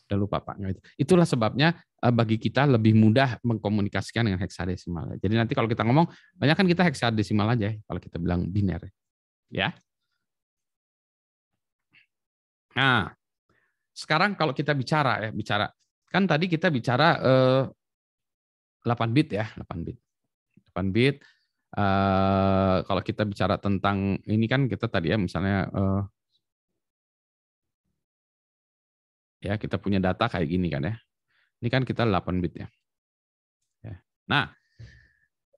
Udah lupa, Pak. Nah, itulah sebabnya bagi kita lebih mudah mengkomunikasikan dengan heksadesimal. Jadi nanti kalau kita ngomong, banyak kan kita heksadesimal aja kalau kita bilang biner. Ya. Nah, sekarang kalau kita bicara kan tadi kita bicara 8 bit ya, 8 bit. 8 bit. Kalau kita bicara tentang ini kan kita tadi ya misalnya ya kita punya data kayak gini kan ya. Ini kan kita 8 bit ya. Nah,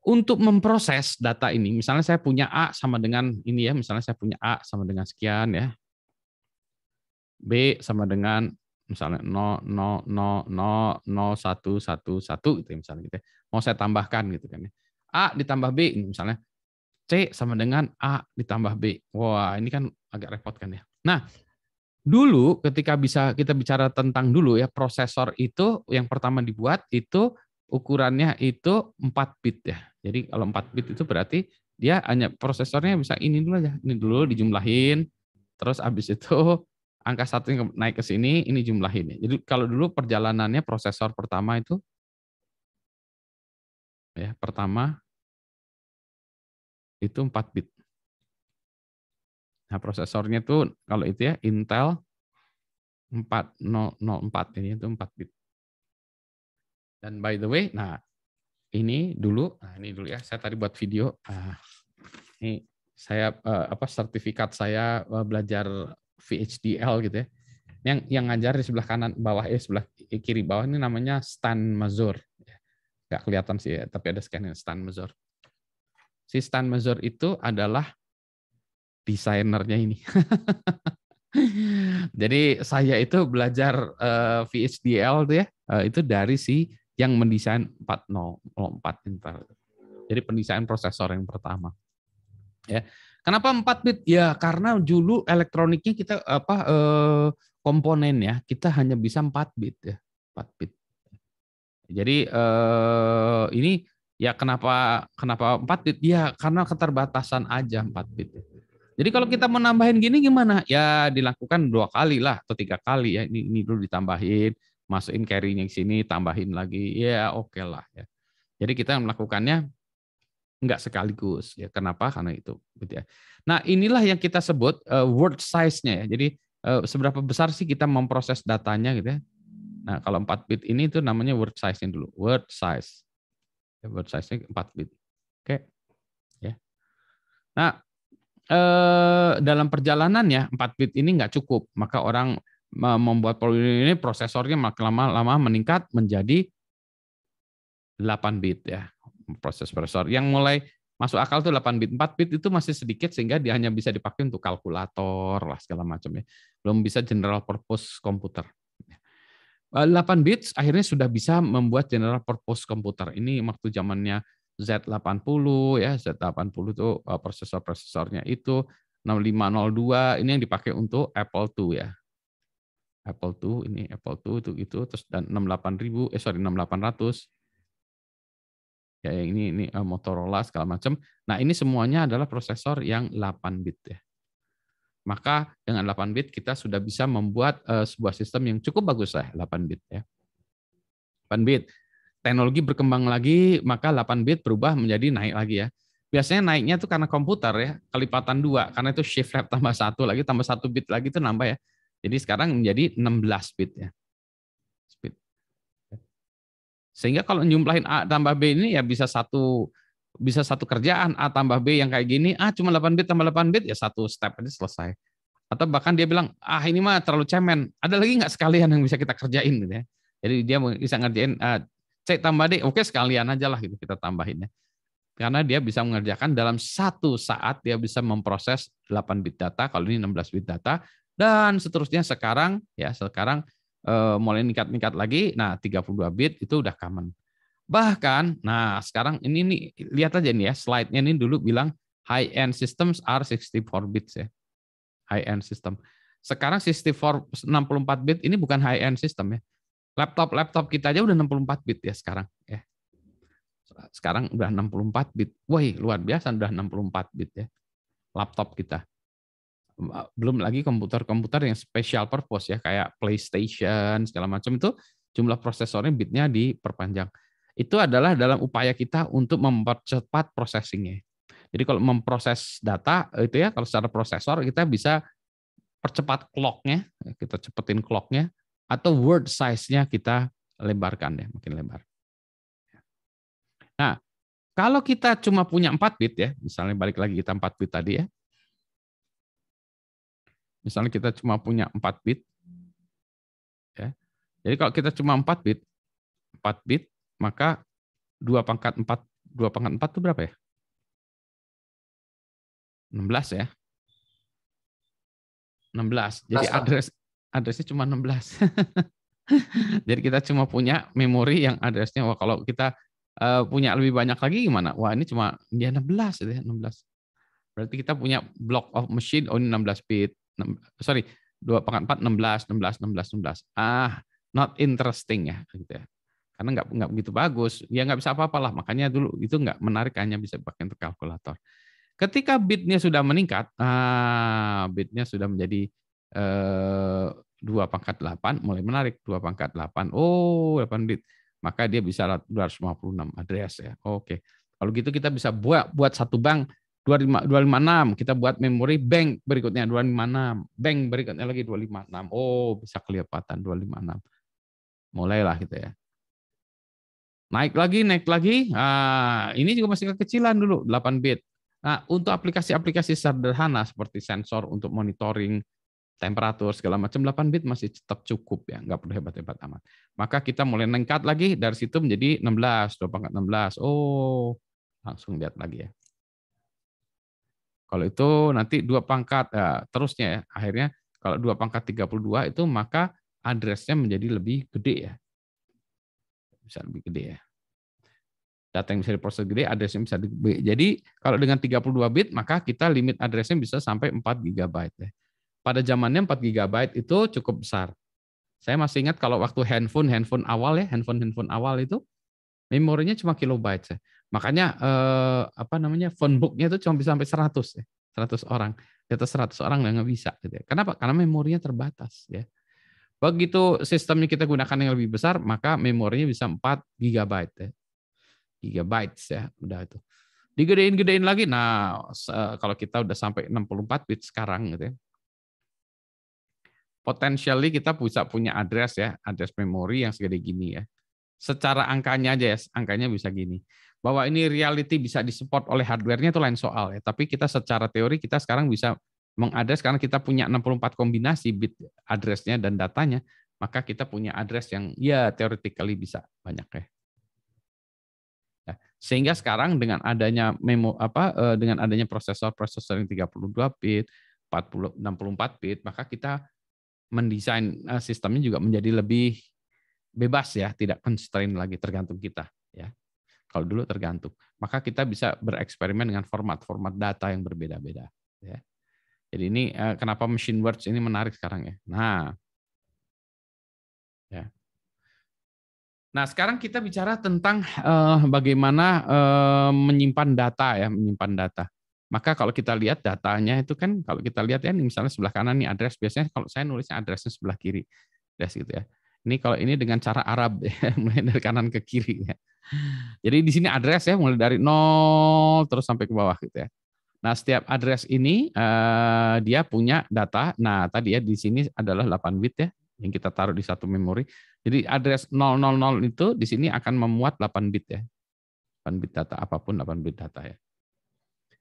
untuk memproses data ini, misalnya saya punya A sama dengan ini ya, misalnya saya punya A sama dengan sekian ya. B sama dengan misalnya 0,0,0,0,1,1,1 gitu ya misalnya gitu ya. Mau saya tambahkan gitu kan ya. A ditambah B ini misalnya C sama dengan A ditambah B. Wah, ini kan agak repot kan ya. Nah, dulu ketika kita bicara tentang dulu ya prosesor itu yang pertama dibuat itu ukurannya itu 4 bit ya. Jadi kalau 4 bit itu berarti dia hanya prosesornya bisa ini dulu aja. Ini dulu dijumlahin terus habis itu angka 1 naik ke sini, ini jumlahin. Jadi kalau dulu perjalanannya prosesor pertama itu ya, pertama itu 4 bit. Nah, prosesornya tuh kalau itu ya Intel 4004 ini itu 4 bit. Dan by the way, ini dulu ya, saya tadi buat video. Ini saya sertifikat saya belajar VHDL gitu ya. Yang ngajar di sebelah kanan bawah sebelah kiri bawah ini namanya Stan Mazur. Nggak kelihatan sih ya, tapi ada scan Stan Mazur. Si Stan Mazur itu adalah desainernya ini. Jadi saya itu belajar VHDL tuh ya, itu dari si yang mendesain 4004 Intel. Jadi pendesain prosesor yang pertama. Ya. Kenapa 4 bit? Ya karena dulu elektroniknya kita komponen ya, kita hanya bisa 4 bit ya, 4 bit. Jadi ini ya kenapa 4 bit? Ya karena keterbatasan aja 4 bit. Jadi kalau kita mau nambahin gini gimana? Ya dilakukan 2 kali lah atau 3 kali ya. Ini dulu ditambahin, masukin carry-nya ke sini, tambahin lagi. Ya oke lah ya. Jadi kita melakukannya enggak sekaligus ya. Kenapa? Karena itu gitu ya. Nah, inilah yang kita sebut word size-nya ya. Jadi seberapa besar sih kita memproses datanya gitu ya. Nah, kalau 4 bit ini itu namanya word size-nya dulu. Word size. Ya, word size-nya 4 bit. Oke. Ya. Nah, dalam perjalanannya 4 bit ini nggak cukup, maka orang membuat ini prosesornya makin lama meningkat menjadi 8 bit ya. Prosesor yang mulai masuk akal tuh 8 bit. 4 bit itu masih sedikit sehingga dia hanya bisa dipakai untuk kalkulator lah segala macam ya. Belum bisa general purpose komputer. 8 bit akhirnya sudah bisa membuat general purpose komputer. Ini waktu zamannya Z80 ya, Z80 itu prosesor-prosesornya itu 6502 ini yang dipakai untuk Apple II ya. Apple II ini Apple II itu terus dan 6800 ya ini Motorola segala macam. Nah, ini semuanya adalah prosesor yang 8 bit ya. Maka dengan 8 bit kita sudah bisa membuat sebuah sistem yang cukup bagus lah 8 bit ya. 8 bit. Teknologi berkembang lagi, maka 8 bit berubah menjadi naik lagi ya. Biasanya naiknya itu karena komputer ya, kelipatan 2, karena itu shift left tambah 1 lagi, tambah 1 bit lagi itu nambah ya. Jadi sekarang menjadi 16 bit ya. Sehingga kalau jumlahin A tambah B ini ya bisa satu kerjaan, A tambah B yang kayak gini, A cuma 8 bit tambah 8 bit ya satu step aja selesai. Atau bahkan dia bilang, ini mah terlalu cemen. Ada lagi nggak sekalian yang bisa kita kerjain gitu ya. Jadi dia bisa ngerjain C tambah D, oke sekalian aja lah gitu kita tambahin ya. Karena dia bisa mengerjakan dalam satu saat dia bisa memproses 8 bit data, kalau ini 16 bit data, dan seterusnya sekarang mulai meningkat lagi, nah 32 bit itu udah common. Bahkan, nah sekarang ini nih lihat aja nih ya, slide-nya ini dulu bilang high-end systems are 64 bits ya. High-end system. Sekarang 64 bit ini bukan high-end system ya. Laptop kita aja udah 64 bit ya sekarang ya. Sekarang udah 64 bit. Wah, luar biasa udah 64 bit ya. Laptop kita. Belum lagi komputer-komputer yang special purpose ya kayak PlayStation segala macam itu jumlah prosesornya bitnya diperpanjang. Itu adalah dalam upaya kita untuk mempercepat processing-nya. Jadi kalau memproses data itu ya kalau secara prosesor kita bisa percepat clock-nya, kita cepetin clock-nya atau word size-nya kita lebarkan ya, makin lebar. Nah, kalau kita cuma punya 4 bit ya, misalnya balik lagi kita 4 bit tadi ya. Misalnya kita cuma punya 4 bit ya. Jadi kalau kita cuma 4 bit, maka 2 pangkat 4 itu berapa ya? 16 ya. 16. Jadi addressnya cuma 16. Jadi kita cuma punya memori yang addressnya, wah kalau kita punya lebih banyak lagi gimana? Wah ini cuma dia 16 ya, 16. Berarti kita punya block of machine, ini 16 bit. 2 pangkat 4, 16. Not interesting ya. Gitu ya. Karena nggak begitu bagus. Ya nggak bisa apa-apalah. Makanya dulu itu nggak menarik, hanya bisa pakai untuk kalkulator. Ketika bitnya sudah meningkat, bitnya sudah menjadi 2 pangkat 8, mulai menarik 2 pangkat 8. 8 bit. Maka dia bisa 256 address ya. Oke. Kalau gitu kita bisa buat satu bank 256. Kita buat memori bank berikutnya 256. Bank berikutnya lagi 256. Bisa kelihatan 256. Mulailah gitu ya. Naik lagi. Ini juga masih kekecilan dulu 8 bit. Nah, untuk aplikasi-aplikasi sederhana seperti sensor untuk monitoring temperatur segala macam 8 bit masih tetap cukup ya, nggak perlu hebat-hebat amat. Maka kita mulai meningkat lagi dari situ menjadi 16, 2 pangkat 16. Langsung lihat lagi ya. Kalau itu nanti 2 pangkat terusnya ya. Akhirnya kalau 2 pangkat 32 itu maka address-nya menjadi lebih gede ya. Bisa lebih gede ya. Data yang bisa diproses gede, address-nya bisa gede. Jadi kalau dengan 32 bit, maka kita limit address-nya bisa sampai 4 GB. Ya. Pada zamannya 4 GB itu cukup besar. Saya masih ingat kalau waktu handphone awal ya, handphone awal itu memorinya cuma kilobyte. Ya. Makanya phone book-nya itu cuma bisa sampai 100 ya. 100 orang. Di atas 100 orang nggak bisa. Gitu ya. Kenapa? Karena memorinya terbatas. Ya. Begitu sistemnya kita gunakan yang lebih besar, maka memorinya bisa 4 GB. Ya. Gigabytes ya, udah itu. Digedein lagi. Nah, kalau kita udah sampai 64 bit sekarang gitu ya. Potentially kita bisa punya address ya, address memori yang segede gini ya. Secara angkanya aja ya, angkanya bisa gini. Bahwa ini reality bisa disupport oleh hardware-nya itu lain soal ya, tapi kita secara teori kita sekarang bisa mengadres karena kita punya 64 kombinasi bit address-nya dan datanya, maka kita punya address yang ya theoretically bisa banyak ya. Sehingga sekarang dengan adanya dengan adanya prosesor yang 32 bit, 64 bit, maka kita mendesain sistemnya juga menjadi lebih bebas ya, tidak constraint lagi, tergantung kita ya. Kalau dulu tergantung, maka kita bisa bereksperimen dengan format-format data yang berbeda-beda ya. Jadi ini kenapa machine words ini menarik sekarang ya. Nah, ya. Nah, sekarang kita bicara tentang bagaimana menyimpan data ya, menyimpan data. Maka kalau kita lihat datanya itu kan, kalau kita lihat ya, misalnya sebelah kanan nih address, biasanya kalau saya nulisnya addressnya sebelah kiri, address gitu ya. Ini kalau ini dengan cara Arab ya, mulai dari kanan ke kiri ya. Jadi di sini address ya, mulai dari 0 terus sampai ke bawah gitu ya. Nah, setiap address ini dia punya data. Nah, tadi ya di sini adalah 8 bit ya, yang kita taruh di satu memori. Jadi address 000 itu di sini akan memuat 8 bit ya. 8 bit data, apapun 8 bit data ya.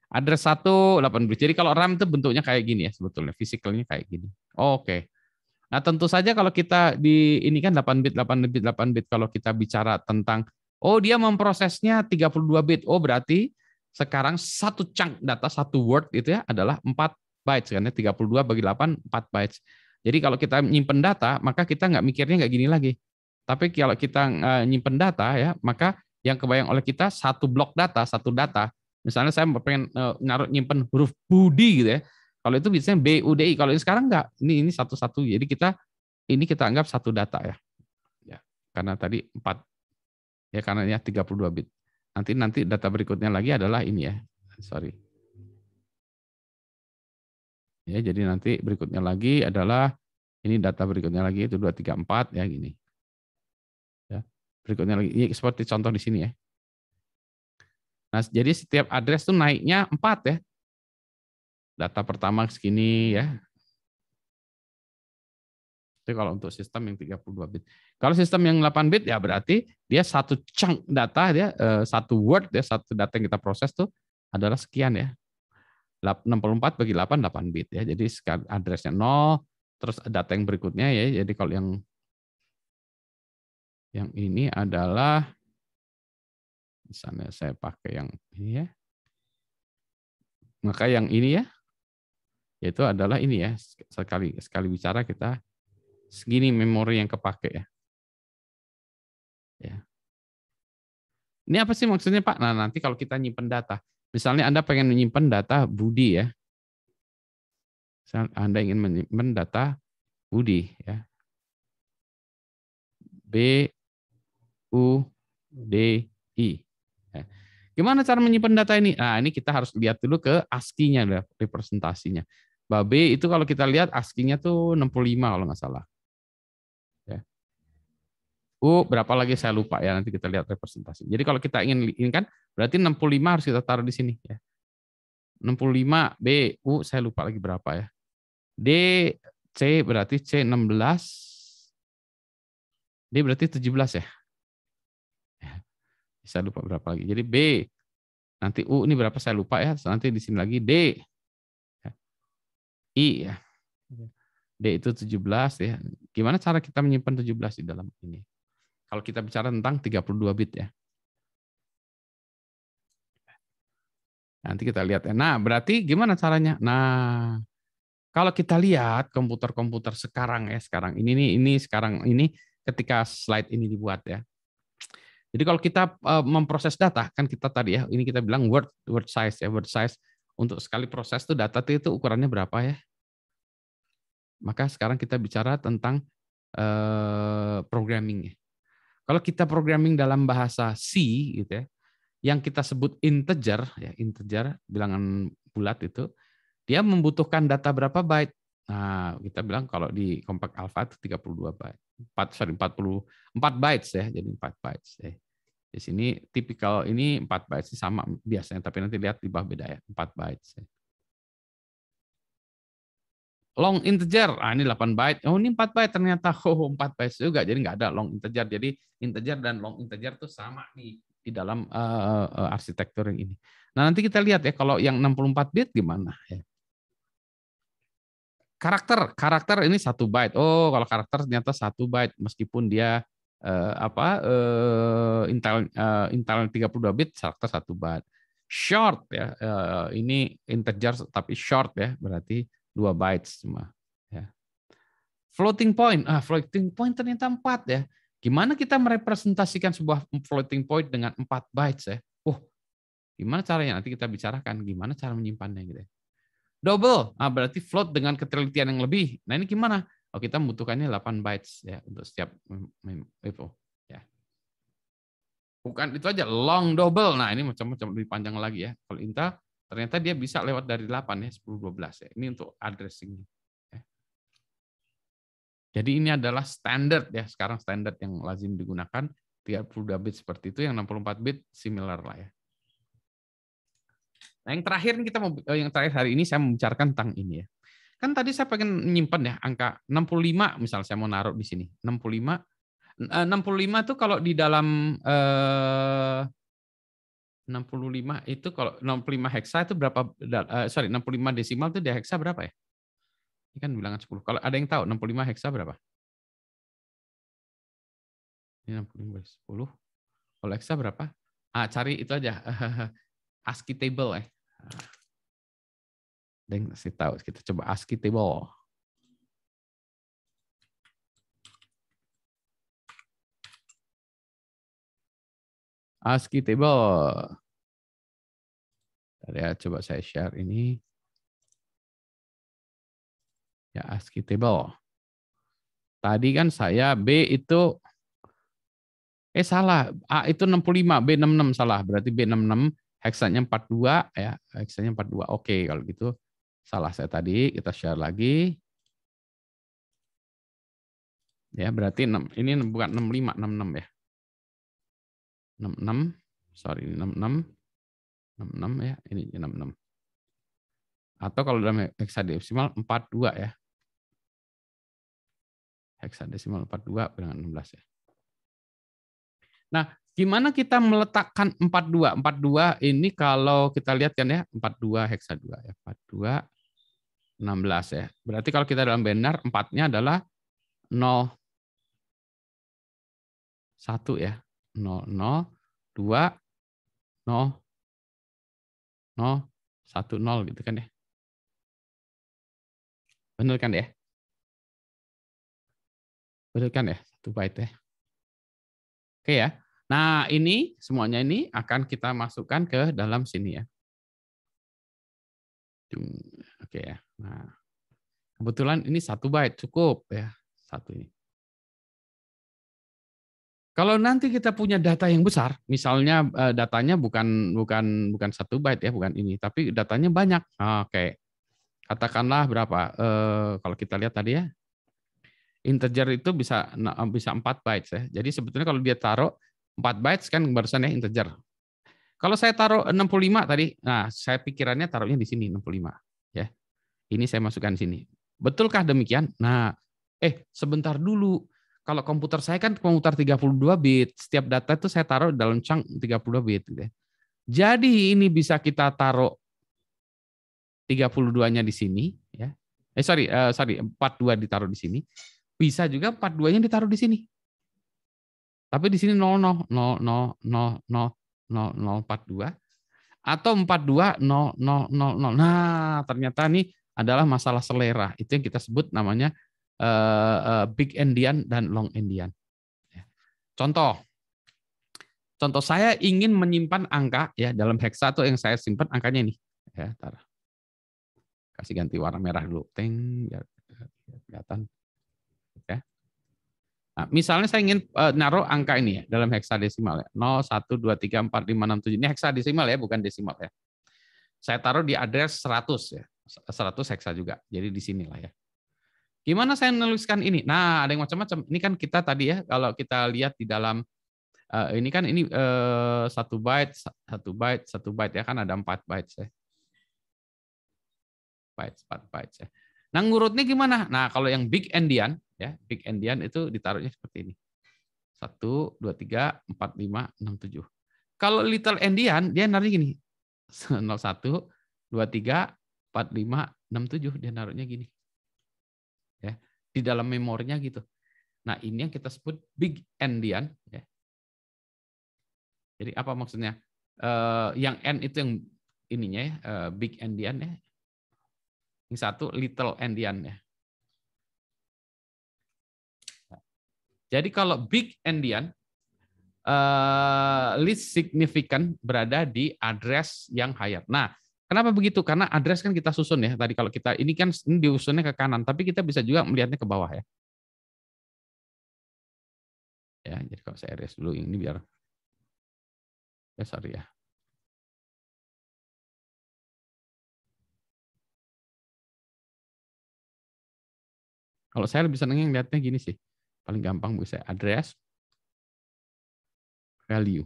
Address 1 8 bit. Jadi kalau RAM itu bentuknya kayak gini ya sebetulnya, physicalnya kayak gini. Oke. Nah, tentu saja kalau kita di ini kan 8 bit 8 bit 8 bit, kalau kita bicara tentang dia memprosesnya 32 bit. Oh, berarti sekarang satu chunk data, satu word itu ya adalah 4 bytes kan ya, 32 bagi 8 4 bytes. Jadi kalau kita nyimpen data, maka kita nggak mikirnya nggak gini lagi. Tapi kalau kita nyimpen data ya, maka yang kebayang oleh kita satu blok data, satu data. Misalnya saya pengen nyimpen huruf Budi gitu ya. Kalau itu biasanya BUDI. Kalau ini sekarang enggak. Ini satu-satu. Jadi kita anggap satu data ya. Ya, karena tadi 4 ya, karena ya 32 bit. Nanti data berikutnya lagi adalah ini ya. Sorry. Ya, jadi nanti berikutnya lagi adalah ini data berikutnya lagi itu 234 ya gini. Ya. Berikutnya lagi ini seperti contoh di sini ya. Nah, jadi setiap address tuh naiknya 4 ya. Data pertama segini ya. Itu kalau untuk sistem yang 32 bit. Kalau sistem yang 8 bit ya berarti dia satu chunk data ya, satu word ya, satu data yang kita proses tuh adalah sekian ya. 64 bagi 8 8 bit ya. Jadi addressnya 0, terus data yang berikutnya ya. Jadi kalau yang ini adalah misalnya saya pakai yang ini ya. Maka yang ini ya, yaitu adalah ini ya, sekali bicara kita segini memori yang kepake ya. Ya. Ini apa sih maksudnya Pak? Nah, nanti kalau kita nyimpen data, misalnya Anda pengen menyimpan data Budi ya. Anda ingin menyimpan data Budi ya. B U D I. Ya. Gimana cara menyimpan data ini? Nah, ini kita harus lihat dulu ke ASCII-nya, representasinya. B itu kalau kita lihat ASCII-nya tuh 65 kalau nggak salah. Ya. Berapa lagi saya lupa ya, nanti kita lihat representasi. Jadi kalau kita ingin ini kan berarti 65 harus kita taruh di sini ya. 65 B U saya lupa lagi berapa ya. D C berarti C 16. D berarti 17 ya. Saya lupa berapa lagi. Jadi B nanti U ini berapa saya lupa ya. Nanti di sini lagi D. I ya. D itu 17 ya. Gimana cara kita menyimpan 17 di dalam ini? Kalau kita bicara tentang 32 bit ya. Nanti kita lihat ya. Nah, berarti gimana caranya? Nah, kalau kita lihat komputer-komputer sekarang ya, sekarang ini ketika slide ini dibuat ya. Jadi kalau kita memproses data, kan kita tadi ya, ini kita bilang word size ya, word size untuk sekali proses tuh data itu ukurannya berapa ya? Maka sekarang kita bicara tentang programming. Kalau kita programming dalam bahasa C gitu ya, yang kita sebut integer ya, integer bilangan bulat itu, dia membutuhkan data berapa byte? Nah, kita bilang kalau di Compact Alpha itu 32 byte. 44 bytes ya, jadi 4 bytes ya. Di sini tipikal ini 4 bytes sama biasanya, tapi nanti lihat di bawah beda ya, 4 bytes ya. Long integer, ini 8 byte. Oh, ini 4 byte ternyata. 4 bytes juga. Jadi nggak ada long integer. Jadi integer dan long integer itu sama di dalam arsitektur yang ini. Nah, nanti kita lihat ya kalau yang 64 bit gimana ya. Karakter ini 1 byte. Oh, kalau karakter ternyata 1 byte meskipun dia Intel 32 bit karakter 1 byte. Short ya. Ini integer tapi short ya, berarti 2 bytes cuma ya. Floating point. Floating point ternyata 4 ya. Gimana kita merepresentasikan sebuah floating point dengan 4 bytes ya? Gimana caranya? Nanti kita bicarakan gimana cara menyimpannya gitu ya. Double. Berarti float dengan ketelitian yang lebih. Nah, ini gimana? Kita membutuhkannya 8 bytes ya untuk setiap itu ya. Bukan itu aja, long double. Nah, ini macam-macam lebih panjang lagi ya. Kalau Intel ternyata dia bisa lewat dari 8 ya, 10 12 ya. Ini untuk addressing ya. Jadi ini adalah standar ya, sekarang standar yang lazim digunakan 32 bit seperti itu, yang 64 bit similar lah ya. Nah, yang terakhir hari ini saya membicarakan tentang ini ya. Kan tadi saya pengen nyimpen ya angka 65 misal saya mau naruh di sini. 65 itu kalau di dalam 65 itu kalau 65 heksa itu berapa? 65 desimal itu di heksa berapa ya? Ini kan bilangan 10. Kalau ada yang tahu 65 heksa berapa? Ini 65 10. Kalau heksa berapa? Cari itu aja. ASCII table ya. Dan kasih tahu, kita coba ASCII table. ASCII table. Ya, coba saya share ini. Ya, ASCII table. Tadi kan saya B itu salah. A itu 65, B 66 salah. Berarti B 66, heksanya 42 ya, heksanya 42. Oke, kalau gitu salah saya tadi. Kita share lagi. Ya, berarti 6. Ini bukan 65, 66 ya. 66, sorry, 66. 66 ya, ini 66. Atau kalau dalam heksadesimal 42 ya. Heksadesimal 42 dengan 16 ya. Nah, gimana kita meletakkan 42? 42 ini kalau kita lihat kan ya, 42 heksa 2 ya. 42 16 ya. Berarti kalau kita dalam benar 4-nya adalah 0 1 ya. 0 0 2 0 0 1 0 gitu kan ya. Benar kan ya? Benar kan ya? 1 byte ya. Oke ya. Nah, ini semuanya ini akan kita masukkan ke dalam sini ya. Oke ya. Nah, kebetulan ini 1 byte cukup ya. 1 ini. Kalau nanti kita punya data yang besar, misalnya datanya bukan 1 byte ya, bukan ini, tapi datanya banyak. Oke. Katakanlah berapa? Kalau kita lihat tadi ya, integer itu bisa 4 bytes ya. Jadi sebetulnya kalau dia taruh 4 bytes kan barusan ya integer. Kalau saya taruh 65 tadi, nah saya pikirannya taruhnya di sini 65 ya. Ini saya masukkan di sini. Betulkah demikian? Nah, sebentar dulu. Kalau komputer saya kan komputer 32 bit, setiap data itu saya taruh dalam chunk 32 bit gitu ya. Jadi ini bisa kita taruh 32-nya di sini ya. 42 ditaruh di sini. Bisa juga 42-nya ditaruh di sini. Tapi di sini 00 00000042 atau 42 0000. Nah, ternyata ini adalah masalah selera. Itu yang kita sebut namanya big endian dan long endian. Contoh saya ingin menyimpan angka ya dalam heksa atau yang saya simpan angkanya ini. Ya, kasih ganti warna merah dulu. Biar kelihatan. Ya. Nah, misalnya saya ingin naruh angka ini ya dalam heksadesimal ya. 0, 1, 2, 3, 4, 5, 6, 7. Ini heksadesimal ya, bukan desimal ya. Saya taruh di address 100 ya. 100 heksa juga. Jadi di sinilah ya. Gimana saya menuliskan ini? Nah, ada yang macam-macam. Ini kan kita tadi ya, kalau kita lihat di dalam ini kan ini 1 byte, 1 byte, 1 byte ya kan ada 4 bytes ya. 4 bytes ya. Nah, ngurutnya gimana? Nah, kalau yang big endian ya, big endian itu ditaruhnya seperti ini. 1 2 3 4 5 6 7. Kalau little endian dia naruhnya gini. 01 2 3 4 5 6 7 dia naruhnya gini. Ya, di dalam memorinya gitu. Nah, ini yang kita sebut big endian ya. Jadi apa maksudnya? Yang n itu yang ininya ya, big endian ya. Yang satu little endian ya. Jadi kalau big endian least significant berada di address yang higher. Nah, kenapa begitu? Karena address kan kita susun ya. Tadi kalau kita ini kan ini diusunnya ke kanan, tapi kita bisa juga melihatnya ke bawah ya. Ya, jadi kalau saya erase dulu ini biar sorry ya. Kalau saya lebih senang lihatnya gini sih. Paling gampang bisa address value.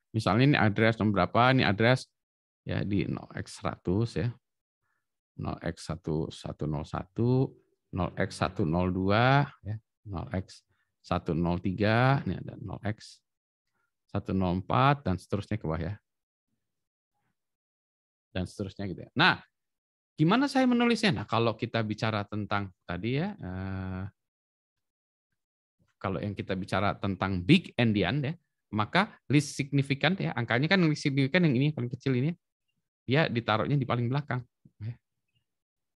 Misalnya ini address nomor berapa, ini address ya di 0x100 ya. 0x1101, 0x102 ya, 0x103, ini ada 0x104 104 dan seterusnya ke bawah ya. Dan seterusnya gitu ya. Nah, gimana saya menulisnya? Nah, kalau kita bicara tentang tadi ya, kalau yang kita bicara tentang big endian ya, maka least significant ya, angkanya kan least significant yang ini paling kecil ini, dia ditaruhnya di paling belakang.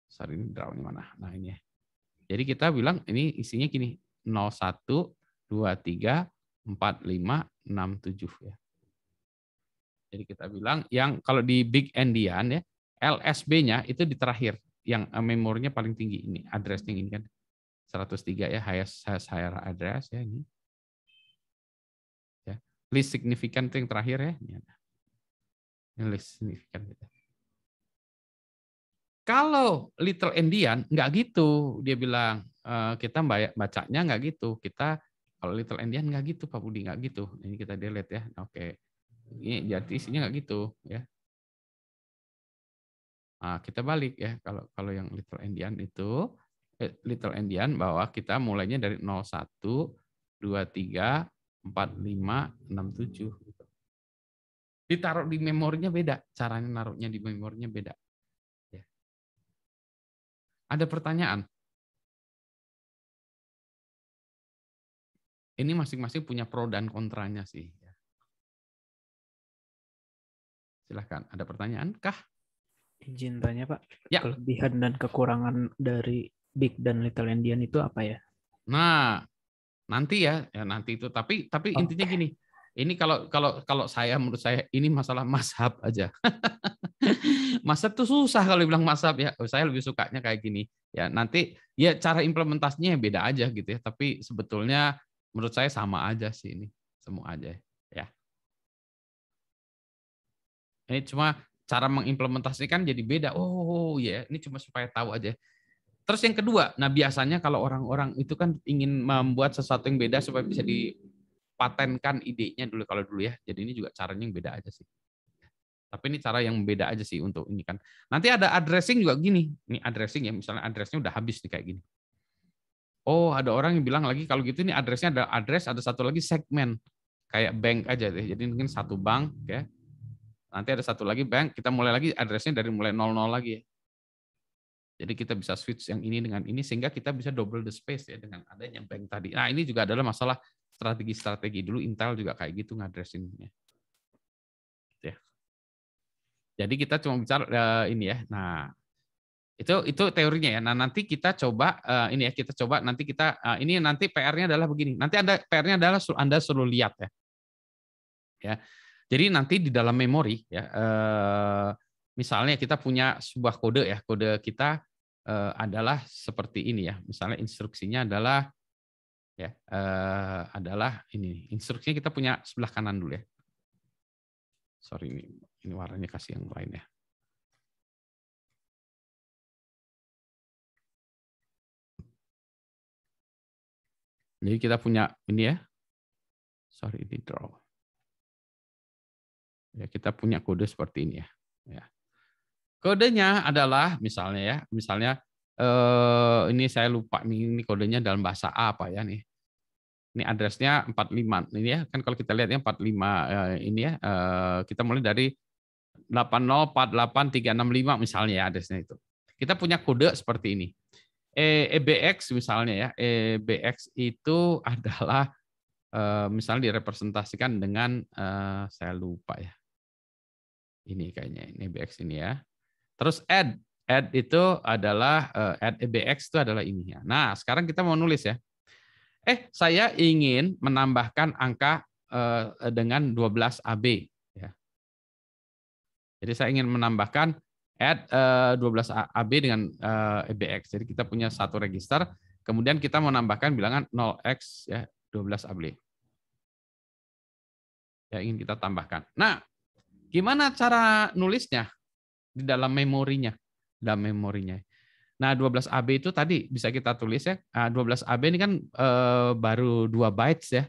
Sorry, ini drawnya mana? Nah ini ya. Jadi kita bilang ini isinya gini, 01, 23, 45, 67 ya. Jadi kita bilang yang kalau di big endian ya, LSB-nya itu di terakhir, yang memorinya paling tinggi ini, address-nya ini kan 103 ya, highest higher address ya ini. Ya. Least significant itu yang terakhir ya. Ini least significant gitu. Kalau little endian nggak gitu, dia bilang kita bacanya nggak gitu. Kita kalau little endian nggak gitu, Pak Budi nggak gitu. Ini kita delete ya. Oke, ini jadi isinya nggak gitu ya. Nah, kita balik ya. Kalau yang little endian itu little endian bahwa kita mulainya dari 01, 23, 45, 67. Gitu. Ditaruh di memorinya beda. Caranya naruhnya di memorinya beda. Ada pertanyaan? Ini masing-masing punya pro dan kontranya sih. Silahkan, ada pertanyaan kah? Izin tanya Pak, Ya. kelebihan dan kekurangan dari big dan little endian itu apa ya? Nah, nanti ya nanti itu. Tapi intinya gini. Ini kalau saya menurut saya ini masalah mazhab aja. Mazhab tuh susah kalau bilang mazhab ya. Saya lebih sukanya kayak gini. Ya nanti ya cara implementasinya beda aja gitu ya. Tapi sebetulnya menurut saya sama aja sih ini. Semua aja ya. Ini cuma cara mengimplementasikan jadi beda. Oh ya, ini cuma supaya tahu aja. Terus yang kedua, nah biasanya kalau orang-orang itu kan ingin membuat sesuatu yang beda supaya bisa dipatenkan idenya dulu kalau dulu ya. Jadi ini juga caranya yang beda aja sih. Tapi ini cara yang beda aja sih untuk ini kan. Nanti ada addressing juga gini. Ini addressing ya, misalnya addressnya udah habis nih kayak gini. Oh, ada orang yang bilang lagi kalau gitu ini addressnya ada address, ada satu lagi segmen. Kayak bank aja deh. Jadi mungkin satu bank ya. Nanti ada satu lagi bank, kita mulai lagi addressnya dari mulai 00 lagi ya. Jadi kita bisa switch yang ini dengan ini sehingga kita bisa double the space ya dengan adanya bank tadi. Nah, ini juga adalah masalah strategi-strategi. Dulu Intel juga kayak gitu ngadressinnya. Ya. Jadi kita cuma bicara ini ya. Nah, itu teorinya ya. Nah, nanti kita coba ini ya, kita coba nanti kita ini nanti PR-nya adalah begini. Nanti PR-nya adalah Anda suruh lihat ya. Ya. Jadi nanti di dalam memori ya, misalnya kita punya sebuah kode ya, kode kita adalah seperti ini ya. Misalnya instruksinya adalah ya adalah ini. Instruksinya kita punya sebelah kanan dulu ya. Sorry ini warnanya kasih yang lain ya. Jadi kita punya ini ya. Sorry ini draw. Ya, kita punya kode seperti ini ya. Ya. Kodenya adalah misalnya ini saya lupa ini kodenya dalam bahasa apa ya nih. Ini addressnya 45 ini ya kan kalau kita lihatnya 45 ini ya kita mulai dari 8048365 misalnya ya addressnya itu. Kita punya kode seperti ini. EBX misalnya ya EBX itu adalah misalnya direpresentasikan dengan saya lupa ya. Ini kayaknya ini EBX ini ya. Terus add itu adalah add EBX itu adalah ini ya. Nah, sekarang kita mau nulis ya. Saya ingin menambahkan angka dengan 12 AB ya. Jadi saya ingin menambahkan add 12 AB dengan EBX. Jadi kita punya satu register, kemudian kita menambahkan bilangan 0x ya 12 AB. Ya ingin kita tambahkan. Nah, gimana cara nulisnya di dalam memorinya? Dalam memorinya. Nah, 12 AB itu tadi bisa kita tulis ya. 12 AB ini kan baru 2 bytes ya.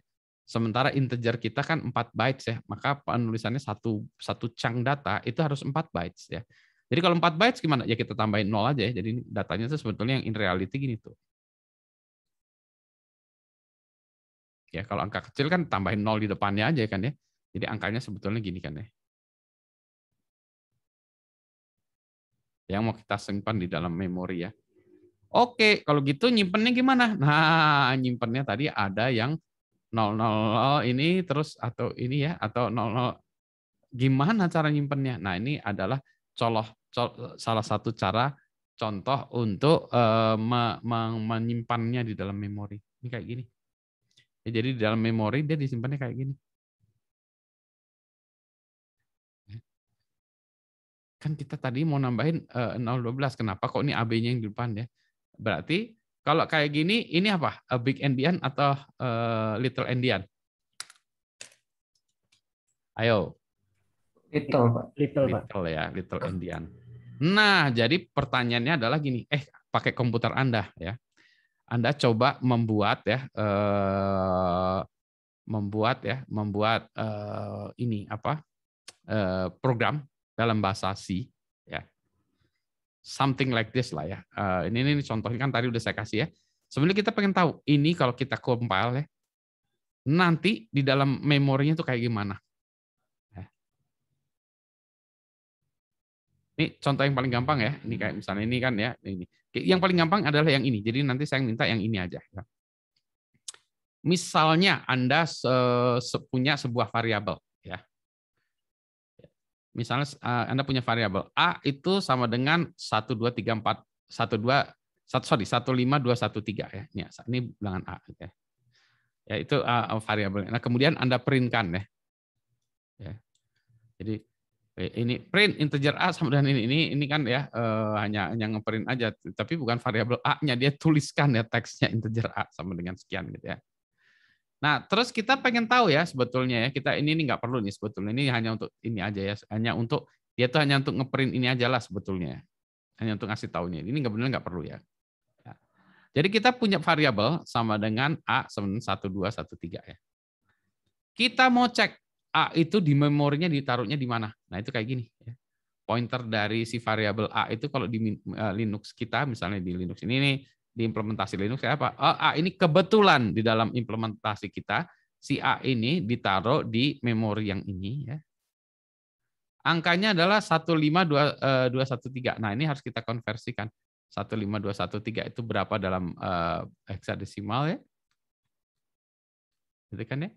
Sementara integer kita kan 4 bytes ya. Maka penulisannya satu chunk data itu harus 4 bytes ya. Jadi kalau 4 bytes gimana? Ya kita tambahin 0 aja ya. Jadi datanya itu sebetulnya yang in reality gini tuh. Ya, kalau angka kecil kan tambahin 0 di depannya aja kan ya. Jadi angkanya sebetulnya gini kan ya. Yang mau kita simpan di dalam memori ya. Oke, kalau gitu nyimpennya gimana? Nah, nyimpennya tadi ada yang 000 ini terus atau ini ya atau 00. Gimana cara nyimpennya? Nah, ini adalah salah satu cara contoh untuk menyimpannya di dalam memori. Ini kayak gini. Ya, jadi di dalam memori dia disimpannya kayak gini. Kan kita tadi mau nambahin 012. Kenapa kok ini AB-nya yang di depan ya? Berarti kalau kayak gini, ini apa? A big endian atau little endian? Ayo. Little, Pak. Little, Pak. Little ya, little endian. Nah, jadi pertanyaannya adalah gini, pakai komputer Anda ya. Anda coba membuat ya, ini apa? Program dalam bahasa C ya. Something like this lah ya. Ini contohnya kan tadi udah saya kasih ya. Sebenarnya kita pengen tahu ini kalau kita compile ya, nanti di dalam memorinya tuh kayak gimana. Ini contoh yang paling gampang ya. Ini kayak misalnya ini kan ya. Ini. Yang paling gampang adalah yang ini. Jadi nanti saya minta yang ini aja. Misalnya Anda punya sebuah variabel ya. Misalnya Anda punya variabel A itu sama dengan 1 2 3 4 1 2 1 5 2 1 3 ya. Ini bilangan A gitu ya. Ya itu variabel. Nah, kemudian Anda print-kan ya. Ya. Jadi ini print integer A sama dengan ini kan ya hanya ngeprint aja, tapi bukan variabel A-nya, dia tuliskan ya teksnya integer A sama dengan sekian gitu ya. Nah, terus kita pengen tahu ya sebetulnya ya, kita ini nggak perlu nih sebetulnya, ini hanya untuk ini aja ya, hanya untuk dia tuh hanya untuk ngeprint ini aja lah sebetulnya, hanya untuk ngasih taunya. Ini nggak perlu ya. Jadi kita punya variabel sama dengan A sama dengan 1 2 1 3 ya. Kita mau cek A itu di memorinya ditaruhnya di mana. Nah, itu kayak gini ya. Pointer dari si variabel A itu kalau di Linux kita, misalnya di Linux ini nih, di implementasi Linux kayak apa? A ini kebetulan di dalam implementasi kita, si A ini ditaruh di memori yang ini ya. Angkanya adalah 15213. Nah, ini harus kita konversikan. 15213 itu berapa dalam hexadesimal ya? Gitu kan ya?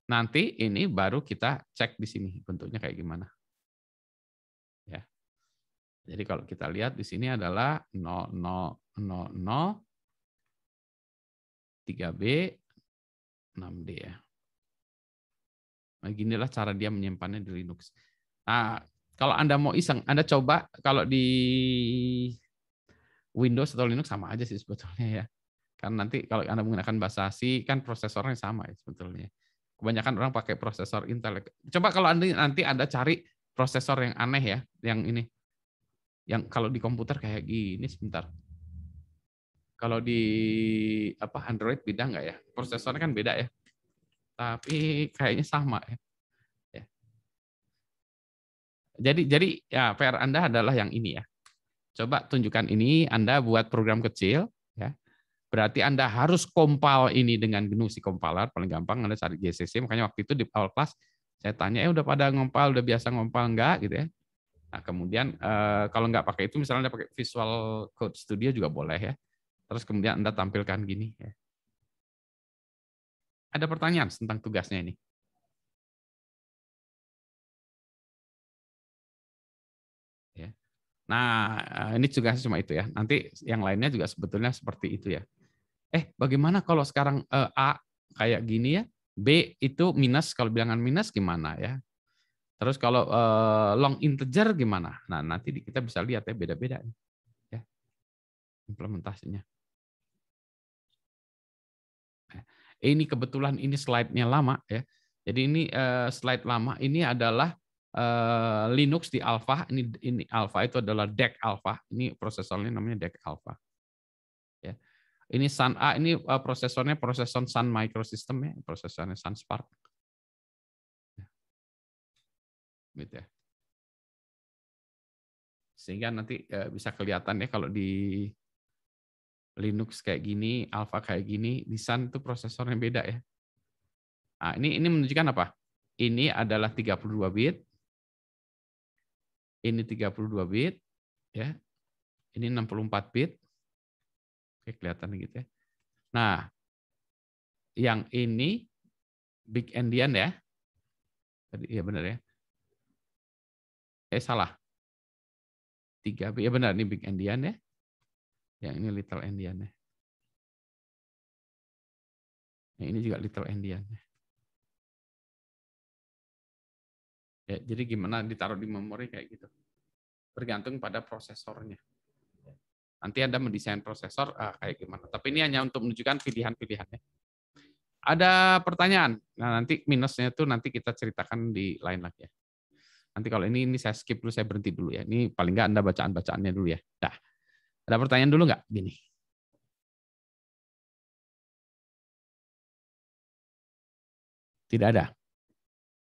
Nanti ini baru kita cek di sini bentuknya kayak gimana. Ya. Jadi kalau kita lihat di sini adalah 0000 3B 6D ya. Nah, ginilah cara dia menyimpannya di Linux. Nah, kalau Anda mau iseng, Anda coba kalau di Windows atau Linux sama aja sih sebetulnya ya. Karena nanti kalau Anda menggunakan bahasa C kan prosesornya sama ya sebetulnya. Kebanyakan orang pakai prosesor Intel. Coba kalau nanti Anda cari prosesor yang aneh ya, yang ini. Yang kalau di komputer kayak gini sebentar. Kalau di Android beda nggak ya? Prosesornya kan beda ya. Tapi kayaknya sama ya. Jadi ya PR Anda adalah yang ini ya. Coba tunjukkan ini, Anda buat program kecil ya. Berarti Anda harus compile ini dengan GNU si compiler, paling gampang Anda cari GCC. Makanya waktu itu di awal kelas saya tanya, udah pada ngompal, udah biasa ngompal enggak gitu ya. Nah, kemudian kalau nggak pakai itu, misalnya Anda pakai Visual Code Studio juga boleh ya. Terus kemudian Anda tampilkan gini ya. Ada pertanyaan tentang tugasnya ini? Ya. Nah, ini juga cuma itu ya. Nanti yang lainnya juga sebetulnya seperti itu ya. Bagaimana kalau sekarang A kayak gini ya, B itu minus, kalau bilangan minus gimana ya? Terus kalau long integer gimana? Nah, nanti kita bisa lihat ya beda-beda ya implementasinya. Ini kebetulan ini slide-nya lama ya. Jadi ini slide lama, ini adalah Linux di Alpha, ini Alpha itu adalah DEC Alpha. Ini prosesornya namanya DEC Alpha. Ya. Ini Sun A, ini prosesornya prosesor Sun Microsystem ya, prosesornya Sun Spark. Gitu ya. Sehingga nanti bisa kelihatan ya kalau di Linux kayak gini, Alpha kayak gini, di Sun itu prosesornya beda ya. Nah, ini menunjukkan apa? ini adalah 32 bit. Ini 32 bit, ya. Ini 64 bit. Oke, kelihatan gitu ya. Nah, yang ini big endian ya. Tadi ya benar ya. Salah. 3 bit ya benar, ini big endian ya. Yang ini little endian ya. Yang ini juga little endian ya. Ya, jadi gimana ditaruh di memori kayak gitu. Bergantung pada prosesornya. Nanti Anda mendesain prosesor kayak gimana. Tapi ini hanya untuk menunjukkan pilihan-pilihannya. Ada pertanyaan? Nah, nanti minusnya itu nanti kita ceritakan di lain lagi ya. Nanti kalau ini saya skip dulu, saya berhenti dulu ya. Ini paling nggak Anda bacaan-bacaannya dulu ya. Nah, ada pertanyaan dulu nggak? Gini. Tidak ada.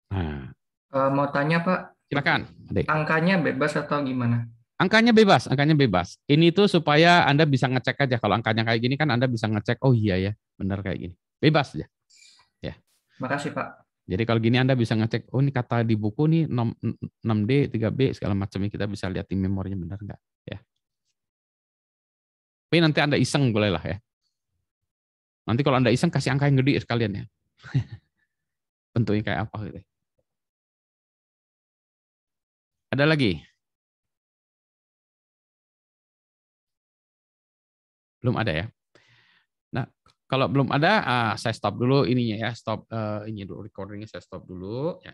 Nah, Mau tanya Pak, silakan, Adik. angkanya bebas atau gimana? Angkanya bebas, angkanya bebas. Ini tuh supaya Anda bisa ngecek aja. Kalau angkanya kayak gini kan Anda bisa ngecek, oh iya ya, benar kayak gini. Bebas aja. Ya. Makasih Pak. Jadi kalau gini Anda bisa ngecek, oh ini kata di buku nih 6D, 3B, segala macamnya kita bisa lihat di memorinya benar nggak. Ya. Tapi nanti Anda iseng boleh lah ya. Nanti kalau Anda iseng kasih angka yang gede sekalian ya. Bentuknya kayak apa gitu. Ada lagi? Belum ada ya. Nah, kalau belum ada, saya stop dulu ininya ya, stop ini dulu recordingnya, saya stop dulu. Ya.